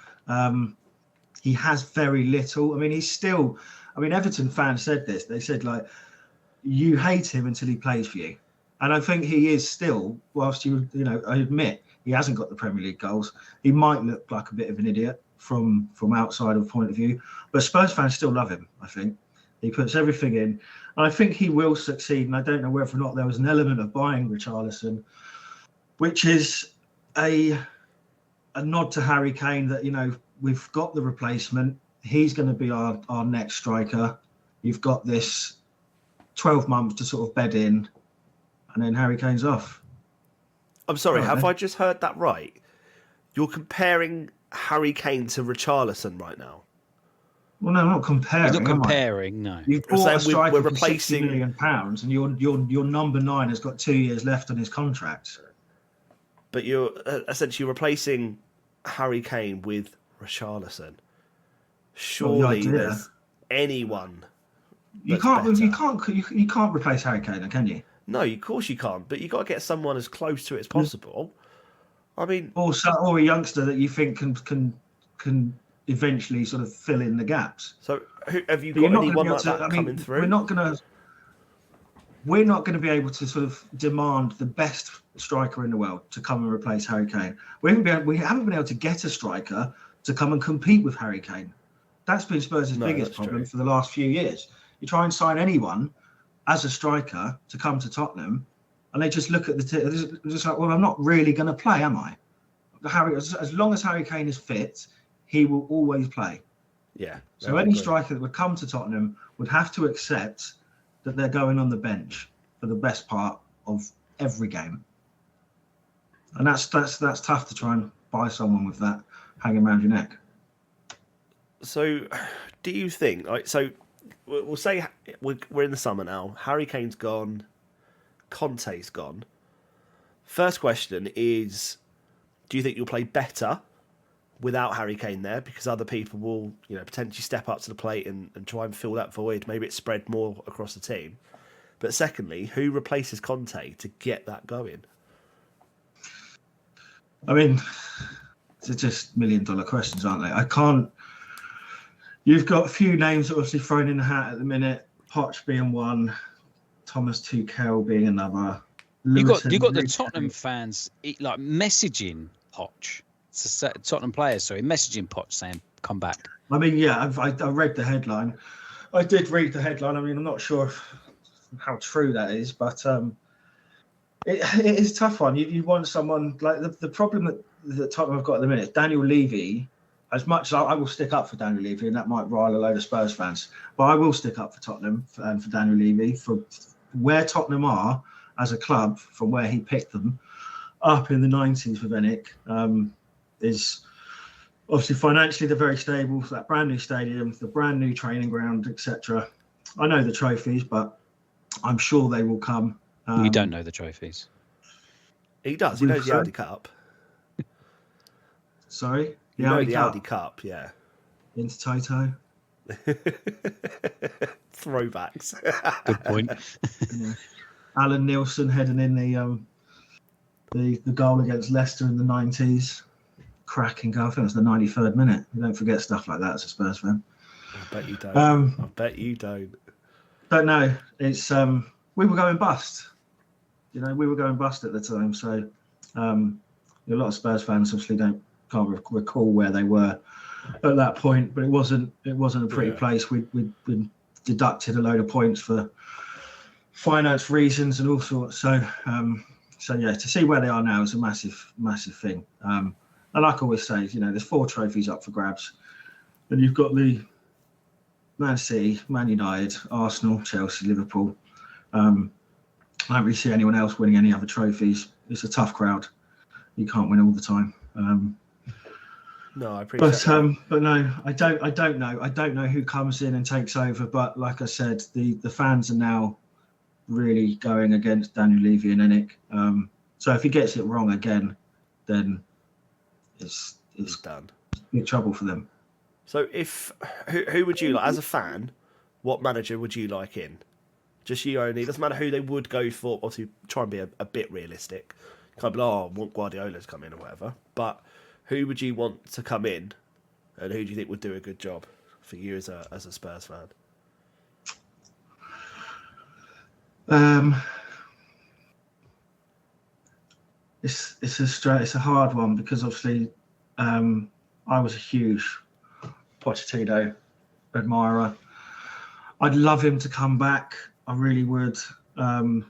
He has very little. I mean, he's still. I mean, Everton fans said this. They said, like, you hate him until he plays for you, and I think he is still. Whilst I admit he hasn't got the Premier League goals. He might look like a bit of an idiot from outside of point of view, but Spurs fans still love him. I think he puts everything in, and I think he will succeed. And I don't know whether or not there was an element of buying Richarlison, which is a nod to Harry Kane that we've got the replacement. He's going to be our next striker. You've got this 12 months to sort of bed in, and then Harry Kane's off. I'm sorry, have I just heard that right? You're comparing Harry Kane to Richarlison right now? Well, no, I'm not comparing. He's not comparing, no. You've bought a striker for £60 million, and your number 9 has got 2 years left on his contract. But you're essentially replacing Harry Kane with Richarlison. Surely there's anyone. You can't replace Harry Kane, can you? No, of course you can't. But you got to get someone as close to it as possible. I mean, or a youngster that you think can eventually sort of fill in the gaps. So, have you got anyone like that coming through? We're not going to be able to sort of demand the best striker in the world to come and replace Harry Kane. We haven't been able to get a striker to come and compete with Harry Kane. That's been Spurs' biggest problem for the last few years. You try and sign anyone as a striker to come to Tottenham, and they just look at the just like, well, I'm not really going to play, am I? As long as Harry Kane is fit, he will always play. Yeah. So any striker that would come to Tottenham would have to accept that they're going on the bench for the best part of every game, and that's tough to try and buy someone with that hanging around your neck. So, do you think? So, we'll say we're in the summer now. Harry Kane's gone. Conte's gone. First question is, do you think you'll play better without Harry Kane there? Because other people will, potentially step up to the plate and try and fill that void. Maybe it's spread more across the team. But secondly, who replaces Conte to get that going? I mean, they're just $1 million questions, aren't they? I can't. You've got a few names obviously thrown in the hat at the minute. Poch being one, Thomas Tuchel being another. You got the Tottenham fans like messaging Poch, Tottenham players, messaging Poch saying come back. I mean, yeah, I read the headline. I did read the headline. I mean, I'm not sure how true that is, but It is a tough one. You want someone like the problem that Tottenham have got at the minute. Daniel Levy, as much as I will stick up for Daniel Levy, and that might rile a load of Spurs fans, but I will stick up for Tottenham and for Daniel Levy for where Tottenham are as a club from where he picked them up in the 90s with Enick. Is obviously financially they're very stable. So that brand new stadium, the brand new training ground, etc. I know the trophies, but I'm sure they will come. You don't know the trophies. He does. He knows the Audi Cup. Sorry? The Audi Cup, yeah. Into Toto. Throwbacks. Good point. Yeah. Alan Nielsen heading in the goal against Leicester in the 90s. Cracking goal. I think it was the 93rd minute. You don't forget stuff like that as a Spurs fan. I bet you don't. I bet you don't. Don't know. It's we were going bust. We were going bust at the time. So a lot of Spurs fans obviously can't recall where they were at that point. But it wasn't a pretty place. We'd deducted a load of points for finance reasons and all sorts. So yeah, to see where they are now is a massive thing. And like I always say, there's 4 trophies up for grabs, and you've got the Man City, Man United, Arsenal, Chelsea, Liverpool. I don't really see anyone else winning any other trophies. It's a tough crowd. You can't win all the time. No, I appreciate that. But no, I don't know. I don't know who comes in and takes over. But like I said, the fans are now really going against Daniel Levy and Enick. So if he gets it wrong again, then it's done. Big trouble for them. So who would you like as a fan? What manager would you like in? Just you only. Doesn't matter who they would go for. Obviously, try and be a bit realistic. Can't be I want Guardiola to come in or whatever. But who would you want to come in, and who do you think would do a good job for you as a Spurs fan? It's a hard one because obviously I was a huge Pochettino admirer. I'd love him to come back. I really would. But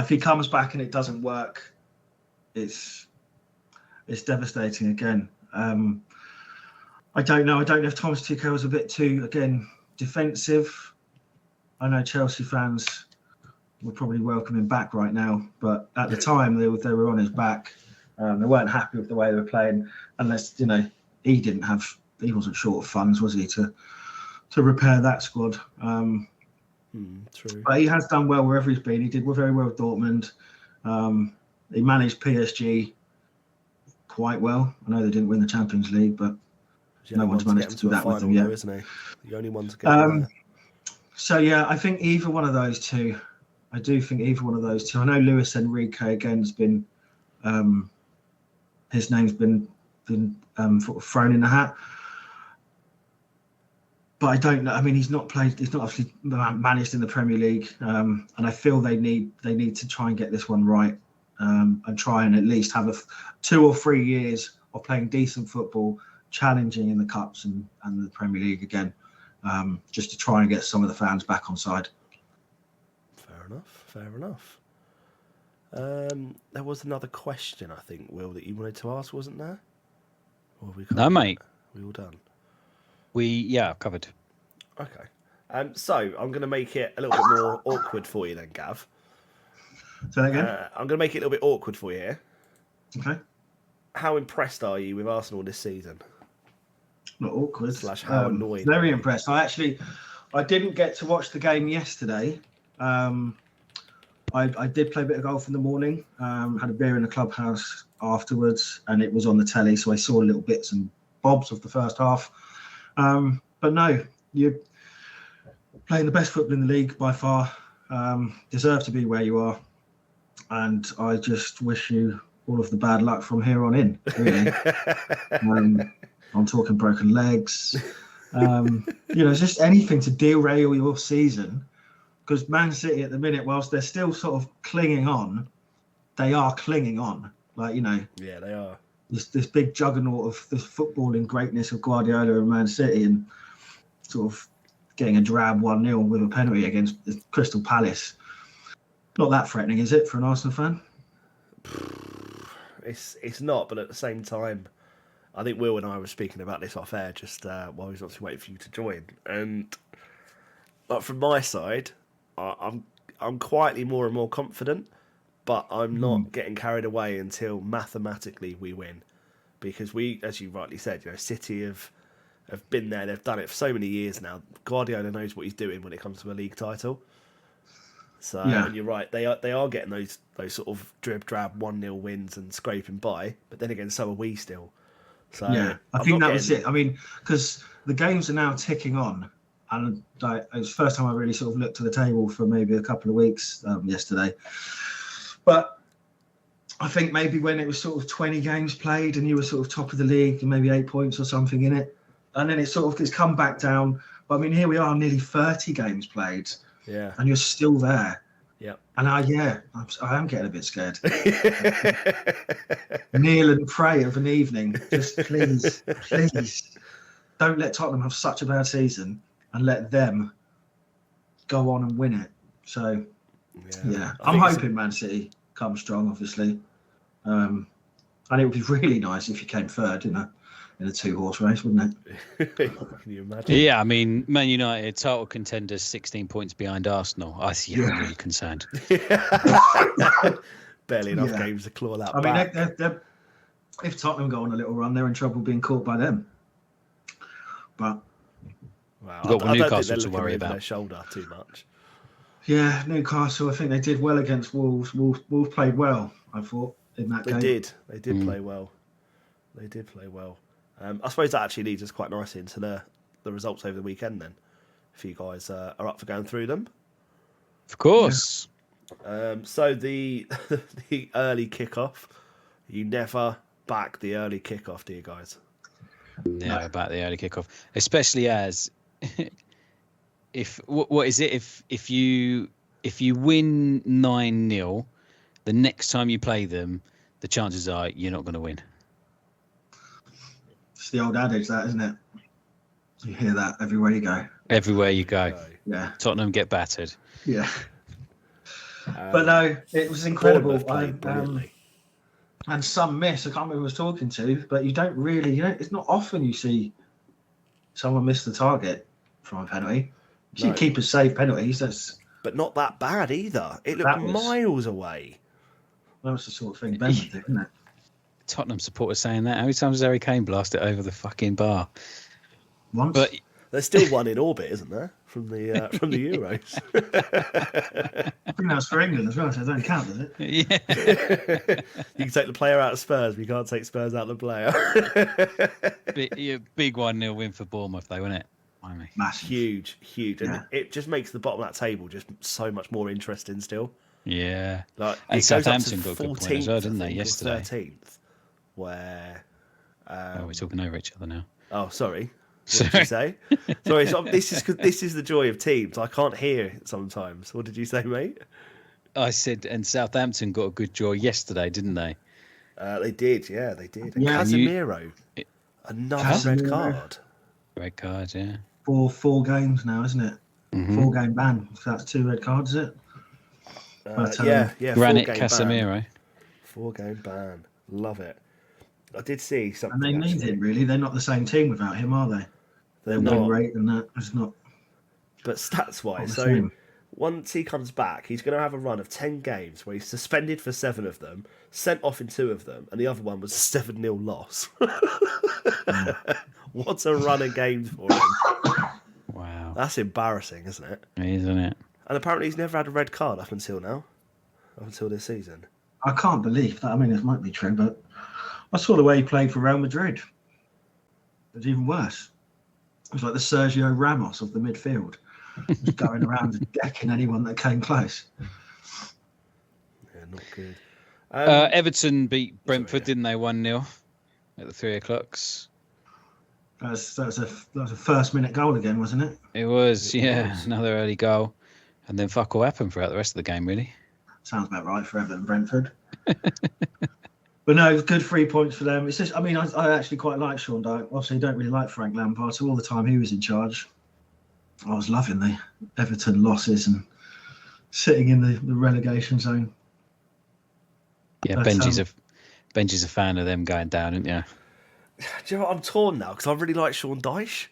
if he comes back and it doesn't work, it's devastating again. I don't know. I don't know if Thomas Tuchel was a bit too, again, defensive. I know Chelsea fans would probably welcome him back right now, but at the time they were on his back. They weren't happy with the way they were playing, unless he wasn't short of funds, was he, to repair that squad. True. But he has done well wherever he's been. He did very well with Dortmund. He managed PSG quite well. I know they didn't win the Champions League, but no one's managed to do that with them yet. Isn't he? The only one to get there. So yeah, I think either one of those two. I do think either one of those two. I know Luis Enrique again has been, his name's been sort of thrown in the hat. But I don't know. I mean, he's not obviously managed in the Premier League, and I feel they need to try and get this one right, and try and at least have 2 or 3 years of playing decent football, challenging in the cups and the Premier League again, just to try and get some of the fans back on side. Fair enough. There was another question, I think, Will, that you wanted to ask, wasn't there? No, mate. We all done? Covered. Okay. So I'm going to make it a little bit more awkward for you then, Gav. Say that again? I'm going to make it a little bit awkward for you here. Okay. How impressed are you with Arsenal this season? Not awkward. / how annoyed? Very impressed. I didn't get to watch the game yesterday. I did play a bit of golf in the morning. Had a beer in the clubhouse afterwards, and it was on the telly, so I saw little bits and bobs of the first half. But no, you're playing the best football in the league by far. Deserve to be where you are, and I just wish you all of the bad luck from here on in. Really, I'm talking broken legs. Just anything to derail your season. Because Man City at the minute, whilst they're still sort of clinging on, they are clinging on. Yeah, they are. This big juggernaut of the footballing greatness of Guardiola and Man City, and sort of getting a drab 1-0 with a penalty against Crystal Palace. Not that threatening, is it, for an Arsenal fan? It's not, but at the same time, I think Will and I were speaking about this off air just while we was obviously waiting for you to join. And like from my side, I'm quietly more and more confident, but I'm not getting carried away until mathematically we win, because we, as you rightly said, City have been there, they've done it for so many years now. Guardiola knows what he's doing when it comes to a league title. So and you're right, they are getting those sort of drab 1-0 wins and scraping by, but then again, so are we still. So yeah, I think that was it. I mean, because the games are now ticking on, and it was the first time I really sort of looked at the table for maybe a couple of weeks yesterday. But I think maybe when it was sort of 20 games played and you were sort of top of the league and maybe 8 points or something in it, and then it's come back down. But I mean, here we are, nearly 30 games played. Yeah, and you're still there. Yeah, and I am getting a bit scared. Kneel and pray of an evening. Just please don't let Tottenham have such a bad season and let them go on and win it. So yeah, I'm hoping Man City come strong, obviously, and it would be really nice if you came third in a 2-horse race, wouldn't it? Can you imagine? Yeah, I mean, Man United, title contenders, 16 points behind Arsenal. I'm really concerned. Barely enough games to claw that back. I mean, if Tottenham go on a little run, they're in trouble being caught by them. But wow, you've got Newcastle to worry about. Their shoulder too much. Yeah, Newcastle, I think they did well against Wolves. Wolves played well, I thought, in that game. They did play well. They did play well. I suppose that actually leads us quite nicely into the results over the weekend then, if you guys are up for going through them. Of course. Yeah. So the early kickoff, you never back the early kickoff, do you guys? Never back the early kickoff, especially as what is it if you win 9-0, the next time you play them, the chances are you're not going to win. It's the old adage, that, isn't it? You hear that everywhere you go. Everywhere you go. Yeah. Tottenham get battered. Yeah. But no, it was incredible. And some miss. I can't remember who I was talking to, but you don't really, it's not often you see someone miss the target from a penalty. You see keepers save penalties. But not that bad either. It looked miles away. That was the sort of thing Ben would do, isn't it? Tottenham supporters saying that. How many times has Harry Kane blasted it over the fucking bar? Once. But there's still one in orbit, isn't there, from the Euros? I think that's for England as well, so it don't count, does it? Yeah. You can take the player out of Spurs, but you can't take Spurs out of the player. Big 1-0 win for Bournemouth, though, wasn't it? Massive. Huge. Yeah. And it just makes the bottom of that table just so much more interesting still. Yeah. Like, and Southampton got a good point as well, didn't they, yesterday? 13th, where... we're talking over each other now. Oh, sorry. What did you say? Sorry, this is the joy of teams. I can't hear sometimes. What did you say, mate? I said, and Southampton got a good draw yesterday, didn't they? They did, yeah, they did. And yeah, Casemiro, another red card. Red card, yeah. Four games now, isn't it? Mm-hmm. 4-game ban. So that's 2 red cards, is it? Yeah. Granit Casemiro. 4-game ban. Love it. I did see something. And they need him, really. They're not the same team without him, are they? Their win rate and that is not. But stats-wise, so once he comes back, he's going to have a run of 10 games where he's suspended for 7 of them, sent off in 2 of them, and the other one was a 7-0 loss. What a run of games for him. Wow. That's embarrassing, isn't it? Isn't it? And apparently he's never had a red card up until now. Up until this season. I can't believe that. I mean, it might be true, but I saw the way he played for Real Madrid. It was even worse. It was like the Sergio Ramos of the midfield. Just going around and decking anyone that came close. Yeah, not good. Everton beat Brentford, didn't they? 1-0 at the 3 o'clocks. That was a first-minute goal again, wasn't it? It was, another early goal. And then fuck all happened throughout the rest of the game, really. Sounds about right for Everton Brentford. But no, good 3 points for them. It's just, I mean, I actually quite like Sean Dyche. Obviously, don't really like Frank Lampard, so all the time he was in charge, I was loving the Everton losses and sitting in the relegation zone. Yeah, But, Benji's a fan of them going down, isn't you? Do you know what? I'm torn now because I really like Sean Dyche.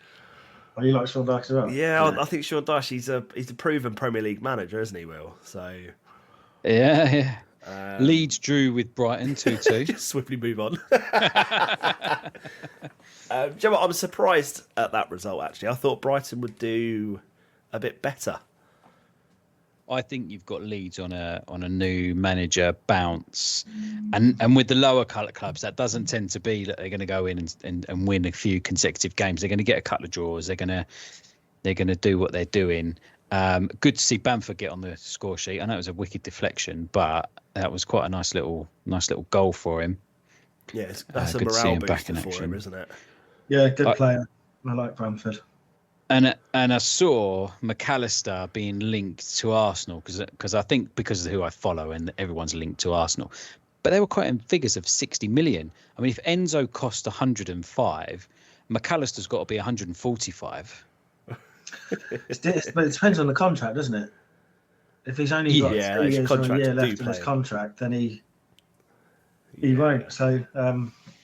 Oh, you like Sean Dyche as well? Yeah, I think Sean Dyche, he's a proven Premier League manager, isn't he, Will? So Yeah. Leeds drew with Brighton 2-2. just swiftly move on. Do you know what? I'm surprised at that result, actually. I thought Brighton would do a bit better. I think you've got Leeds on a new manager bounce, and with the lower colour clubs, that doesn't tend to be that they're going to go in and win a few consecutive games. They're going to get a couple of draws. They're going to do what they're doing. Good to see Bamford get on the score sheet. I know it was a wicked deflection, but that was quite a nice little goal for him. Yeah, that's a good to see morale him back in booster for him, action. isn't it? Yeah, good player. I like Bamford. And I saw McAllister being linked to Arsenal because I think because of who I follow and everyone's linked to Arsenal, but they were quoting figures of 60 million. I mean, if Enzo cost 105, McAllister's got to be 145. But it depends on the contract, doesn't it? If he's only got 3 years or a year left in his contract, then he won't. So,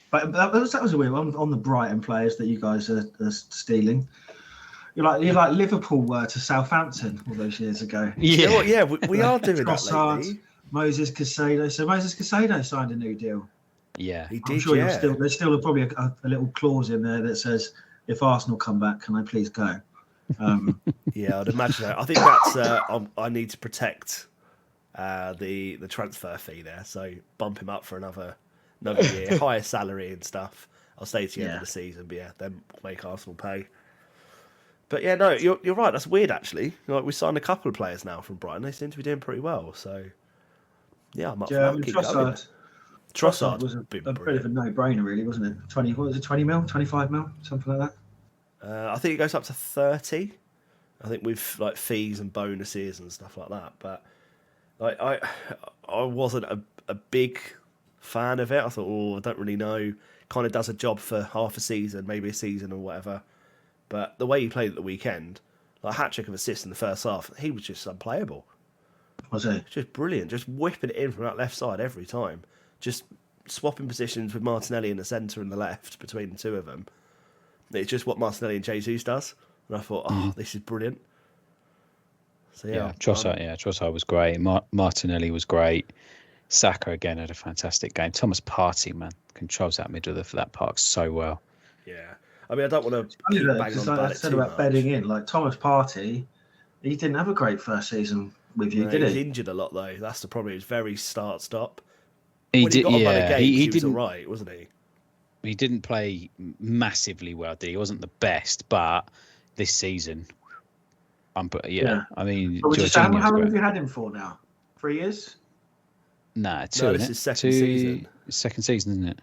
but that was a weird one on the Brighton players that you guys are stealing. You're like Liverpool were to Southampton all those years ago. Yeah, you know what? Yeah, we are doing Trossard, that lately. Moses Caicedo. So Moses Caicedo signed a new deal. Yeah, he did. I'm sure yeah. there's still probably a little clause in there that says, if Arsenal come back, can I please go? Yeah, I'd imagine that. I think that's I need to protect the transfer fee there, so bump him up for another year, higher salary and stuff. I'll stay to the end of the season, but yeah, then make Arsenal pay. But yeah, no, you're right. That's weird, actually. Like, we signed a couple of players now from Brighton. They seem to be doing pretty well. So yeah, I'm up for that. Keep going. Trossard was a bit of a no-brainer, really, wasn't it? 20 mil, 25 mil, something like that. I think it goes up to 30. I think with like fees and bonuses and stuff like that. But like I wasn't a big fan of it. I thought, I don't really know. Kind of does a job for half a season, maybe a season or whatever. But the way he played at the weekend, like a hat-trick of assists in the first half, he was just unplayable. Was he? Just brilliant. Just whipping it in from that left side every time. Just swapping positions with Martinelli in the centre and the left between the two of them. It's just what Martinelli and Jesus does. And I thought, this is brilliant. So yeah, Trossard was great. Martinelli was great. Saka again had a fantastic game. Thomas Partey, man, controls that middle of that park so well. Yeah. I mean, I don't want to keep banging on about it too much. Bedding in, like Thomas Partey, he didn't have a great first season with you, did he? He was injured a lot, though. That's the problem. He was very start-stop. He when did, he got on a game, he was all right, wasn't he? He didn't play massively well, did he? He wasn't the best, but this season, I mean, how long have you had him for now? 3 years? Nah, 2. No, this is second season. Second season, isn't it?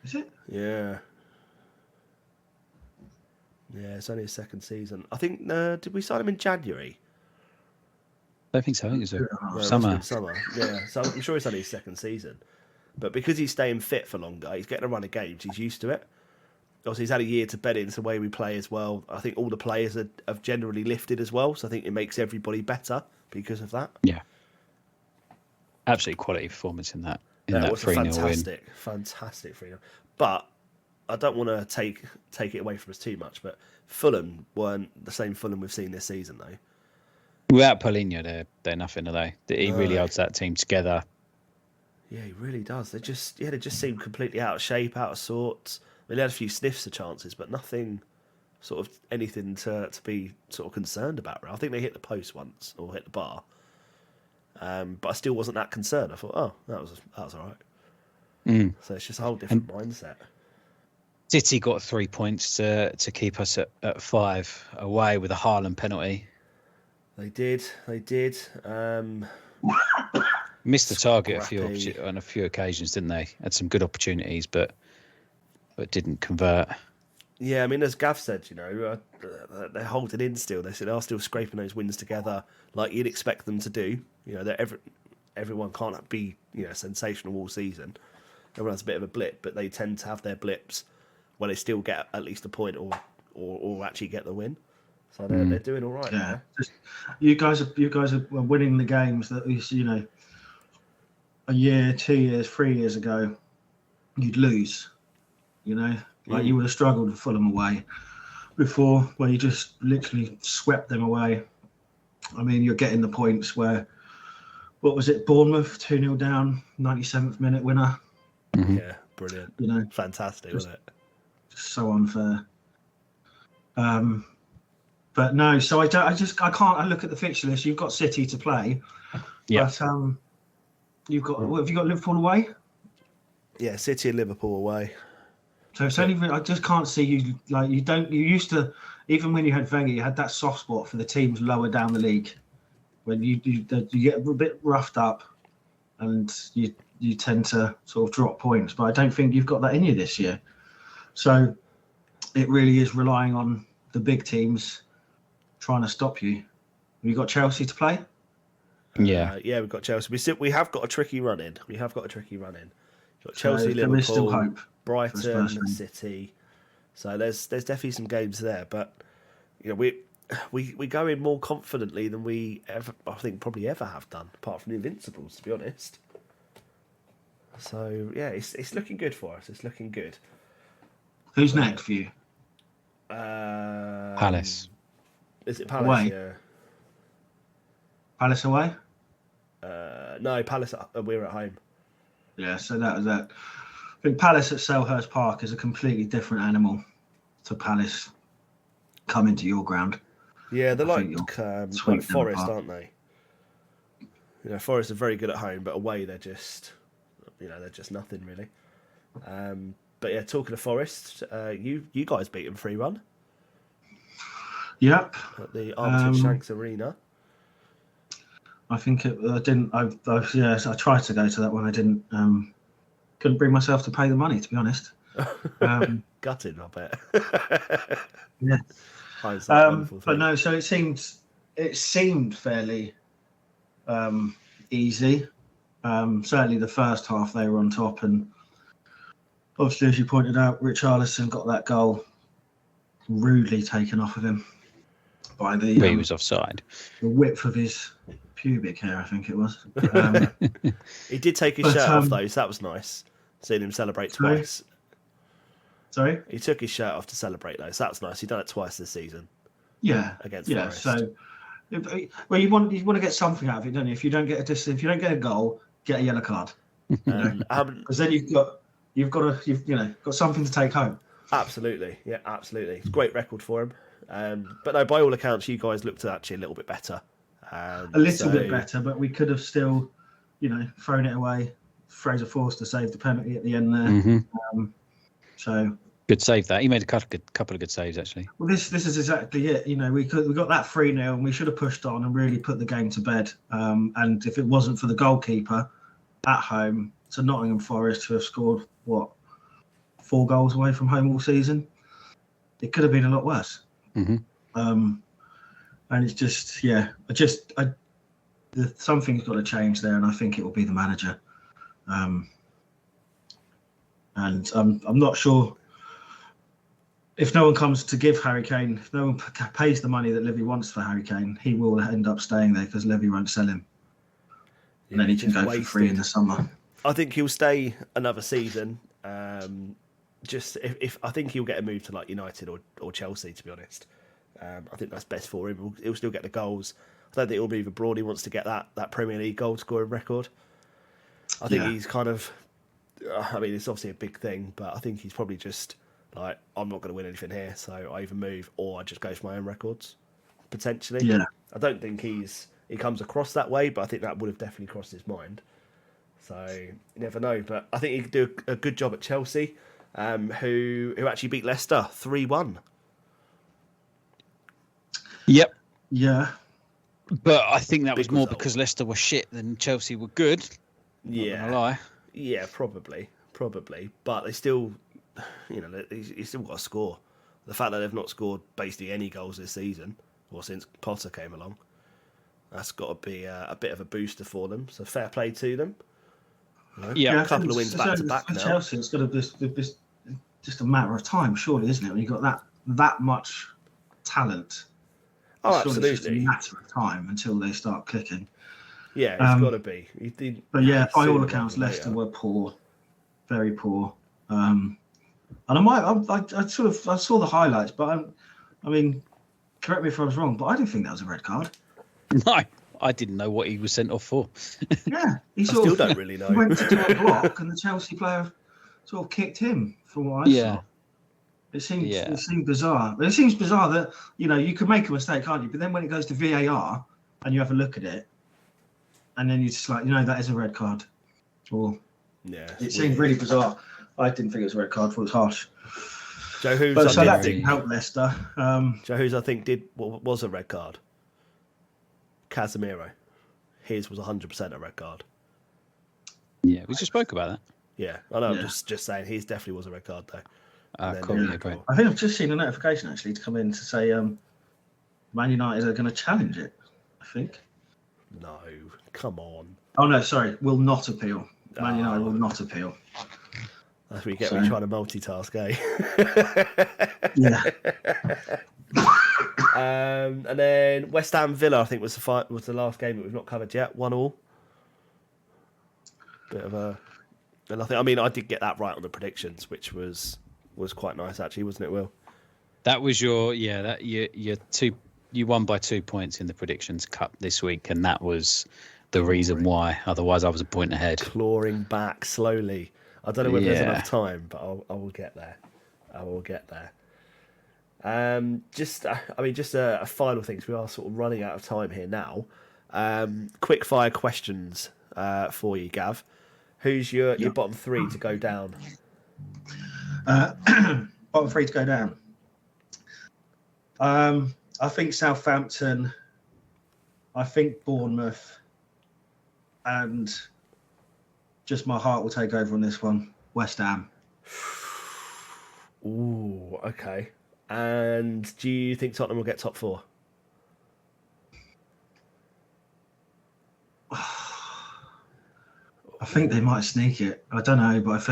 Is it? Yeah. Yeah, it's only his second season. I think, did we sign him in January? I don't think so. I think it was summer. summer. Yeah, so I'm sure it's only his second season. But because he's staying fit for longer, he's getting a run of games, he's used to it. Obviously, he's had a year to bed into the way we play as well. I think all the players have generally lifted as well, so I think it makes everybody better because of that. Yeah. Absolutely quality performance in that 3-0 win. Fantastic 3-0. But I don't want to take it away from us too much, but Fulham weren't the same Fulham we've seen this season, though. Without Paulinho, they're nothing, are they? He really holds that team together. Yeah, he really does. They just seem completely out of shape, out of sorts. I mean, they had a few sniffs of chances, but nothing, sort of anything to be sort of concerned about. Right? I think they hit the post once or hit the bar, but I still wasn't that concerned. I thought, that was all right. So it's just a whole different mindset. City got 3 points to keep us at 5 away with a Haaland penalty. They did. Missed the target on a few occasions, didn't they? Had some good opportunities, but didn't convert. Yeah, I mean, as Gav said, they're holding in still. They are still scraping those wins together like you'd expect them to do. Everyone can't be sensational all season. Everyone has a bit of a blip, but they tend to have their blips where they still get at least a point or actually get the win. So they're doing all right. Yeah, you guys are winning the games that a year, 2 years, 3 years ago you'd lose. You would have struggled to Fulham away before, where you just literally swept them away. I mean, you're getting the points where, what was it, Bournemouth 2-0 down, 97th minute winner. Mm-hmm. Yeah, brilliant. Fantastic, wasn't it? Just so unfair. But no, so I can't. I look at the fixture list. You've got City to play, but you've got what have you got? Liverpool away. Yeah, City and Liverpool away. So it's only I just can't see you like you don't. You used to, even when you had Wenger, you had that soft spot for the teams lower down the league, when you get a bit roughed up, and you tend to sort of drop points. But I don't think you've got that in you this year. So it really is relying on the big teams trying to stop you. Have you got Chelsea to play? Yeah, we've got Chelsea. We have got a tricky run in. We've got Chelsea, Liverpool, still hope, Brighton, City. So there's definitely some games there, but we go in more confidently than we probably ever have done, apart from the Invincibles, to be honest. So yeah, it's looking good for us. It's looking good. Who's next for you? Palace. Is it Palace? Away. Yeah. Palace away? No, Palace. We're at home. Yeah, so that was that. I think Palace at Selhurst Park is a completely different animal to Palace coming to your ground. Yeah, they're like Forest, apart. aren't they? Forest are very good at home, but away they're just nothing really. But yeah, talking of Forest, you guys beat them 3-1. Yep. At the Armitage Shanks Arena. I think I didn't. I tried to go to that one. I didn't. Couldn't bring myself to pay the money, to be honest. Gutted, I bet. Yeah. But no, so it seemed fairly easy. Certainly the first half they were on top, and obviously, as you pointed out, Richarlison got that goal rudely taken off of him by the. He was offside. The width of his pubic hair, I think it was. He did take his shirt off though, so that was nice. Seeing him celebrate twice. Sorry? He took his shirt off to celebrate though, so that's nice. He's done it twice this season. Yeah. Against Forest. So, well, you want to get something out of it, don't you? If you don't get a goal, get a yellow card. Because then you've got something to take home. Absolutely, yeah, absolutely. It's a great record for him. But no, by all accounts, you guys looked actually a little bit better. A little bit better, but we could have still, thrown it away. Fraser Forster saved the penalty at the end there. Mm-hmm. So good save that. He made a couple of good saves actually. Well, this is exactly it. We got that 3-0 and we should have pushed on and really put the game to bed. And if it wasn't for the goalkeeper at home to Nottingham Forest, who have scored 4 goals away from home all season, it could have been a lot worse. Mm-hmm. And it's just, something's got to change there, and I think it will be the manager. And I'm not sure if no one comes to give Harry Kane, if no one pays the money that Levy wants for Harry Kane, he will end up staying there because Levy won't sell him. And then he can go for free in the summer. I think he'll stay another season. Just if I think he'll get a move to like United or Chelsea, to be honest. I think that's best for him. He'll still get the goals. I don't think he'll move abroad. He wants to get that Premier League goal scoring record. I think he's kind of. I mean, it's obviously a big thing, but I think he's probably just like, I'm not going to win anything here, so I either move or I just go for my own records, potentially. Yeah. I don't think he comes across that way, but I think that would have definitely crossed his mind. So you never know, but I think he could do a good job at Chelsea, who actually beat Leicester 3-1. Yep. Yeah. But I think that was more because Leicester were shit than Chelsea were good. Yeah. Not gonna lie. Yeah, probably. But they still, he's still got to score. The fact that they've not scored basically any goals this season, or since Potter came along, that's got to be a bit of a booster for them. So fair play to them. Yeah, a couple of wins back to back now. Chelsea, it's got to be just a matter of time, surely, isn't it? When you've got that much talent Oh, Surely it's just a absolutely. matter of time until they start clicking. Yeah, it's got to be. But yeah, by all sooner accounts, rather than Leicester later. were poor, very poor. And I saw the highlights, but I mean, correct me if I was wrong, but I didn't think that was a red card. No, I didn't know what he was sent off for. Yeah, he I sort still of don't really know. he went to do a block, and the Chelsea player sort of kicked him. From what I Yeah. saw, it seemed bizarre. But it seems bizarre that you can make a mistake, can't you? But then when it goes to VAR and you have a look at it, and then you're just like, that is a red card. Or Yeah, it seemed really bizarre. I didn't think it was a red card. I thought it was harsh. Joe Hughes, But so that did didn't help Leicester. Joe Hughes, I think, did what was a red card. Casemiro, his was 100% a red card. Yeah, we just spoke about that. Yeah, I know. Yeah. I'm just saying, his definitely was a red card though. And then Cool, there yeah, you great. go. I think I've just seen a notification actually to come in to say Man United are going to challenge it. I think. No, come on. Oh no, sorry, will not appeal. Man United will not appeal. That's what you get when you're trying to multitask, eh? Yeah. And then West Ham Villa, I think, was the last game that we've not covered yet. 1-1. Bit of a. And I mean, I did get that right on the predictions, which was quite nice actually, wasn't it, Will? That was your two. You won by 2 points in the predictions cup this week, and that was the reason why. Otherwise, I was a point ahead. Clawing back slowly. I don't know whether there's enough time, but I will get there. I will get there. Just a final thing, because we are sort of running out of time here now. Quick fire questions for you, Gav. Who's your bottom three to go down? Bottom three to go down. I think Southampton. I think Bournemouth. And just my heart will take over on this one. West Ham. Ooh, okay. And do you think Tottenham will get top four? I think they might sneak it. I don't know, but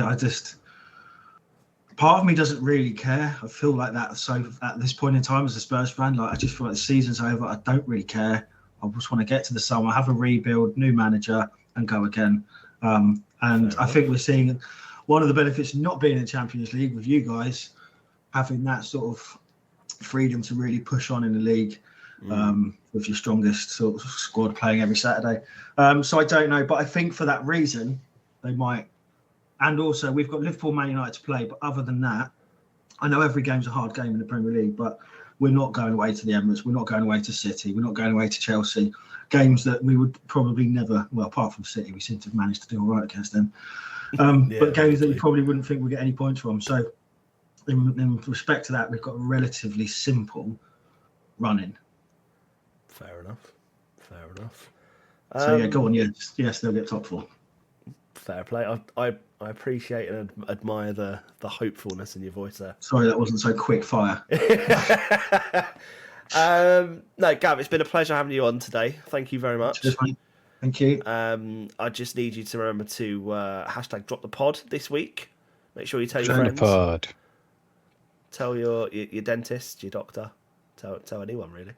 part of me doesn't really care. I feel like that. So at this point in time, as a Spurs fan, I just feel like the season's over. I don't really care. I just want to get to the summer, have a rebuild, new manager, and go again. And I think we're seeing one of the benefits of not being in the Champions League with you guys, having that sort of freedom to really push on in the league with your strongest sort of squad playing every Saturday. So I don't know, but I think for that reason, they might. And also, we've got Liverpool, Man United to play. But other than that, I know every game's a hard game in the Premier League, but we're not going away to the Emirates. We're not going away to City. We're not going away to Chelsea. Games that we would probably never, well, apart from City, we seem to have managed to do all right against them. But games that you probably wouldn't think we'd get any points from. So in respect to that, we've got a relatively simple run-in. Fair enough. So yeah, go on. Yes, they'll get top four. Fair play. I appreciate and admire the hopefulness in your voice there. Sorry, that wasn't so quick fire. No, Gav, it's been a pleasure having you on today. Thank you very much. Cheers, mate. Thank you. I just need you to remember to hashtag drop the pod this week. Make sure you tell your Drop the friends. pod. Tell your dentist, your doctor. Tell anyone, really.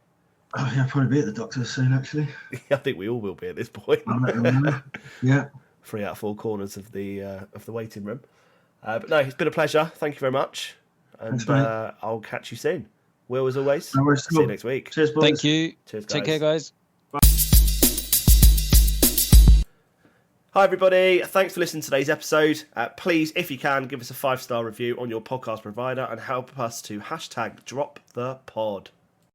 Oh, yeah, I'll probably be at the doctor's soon, actually. I think we all will be at this point. I'll let them know. Yeah. 3 out of 4 corners of the waiting room. But no, it's been a pleasure. Thank you very much. And Thanks, mate. I'll catch you soon. Will, as always. No worries. See you next week. Cheers, boys. Thank you. Cheers, guys. Take care, guys. Hi, everybody. Thanks for listening to today's episode. Please, if you can, give us a 5-star review on your podcast provider and help us to hashtag drop the pod.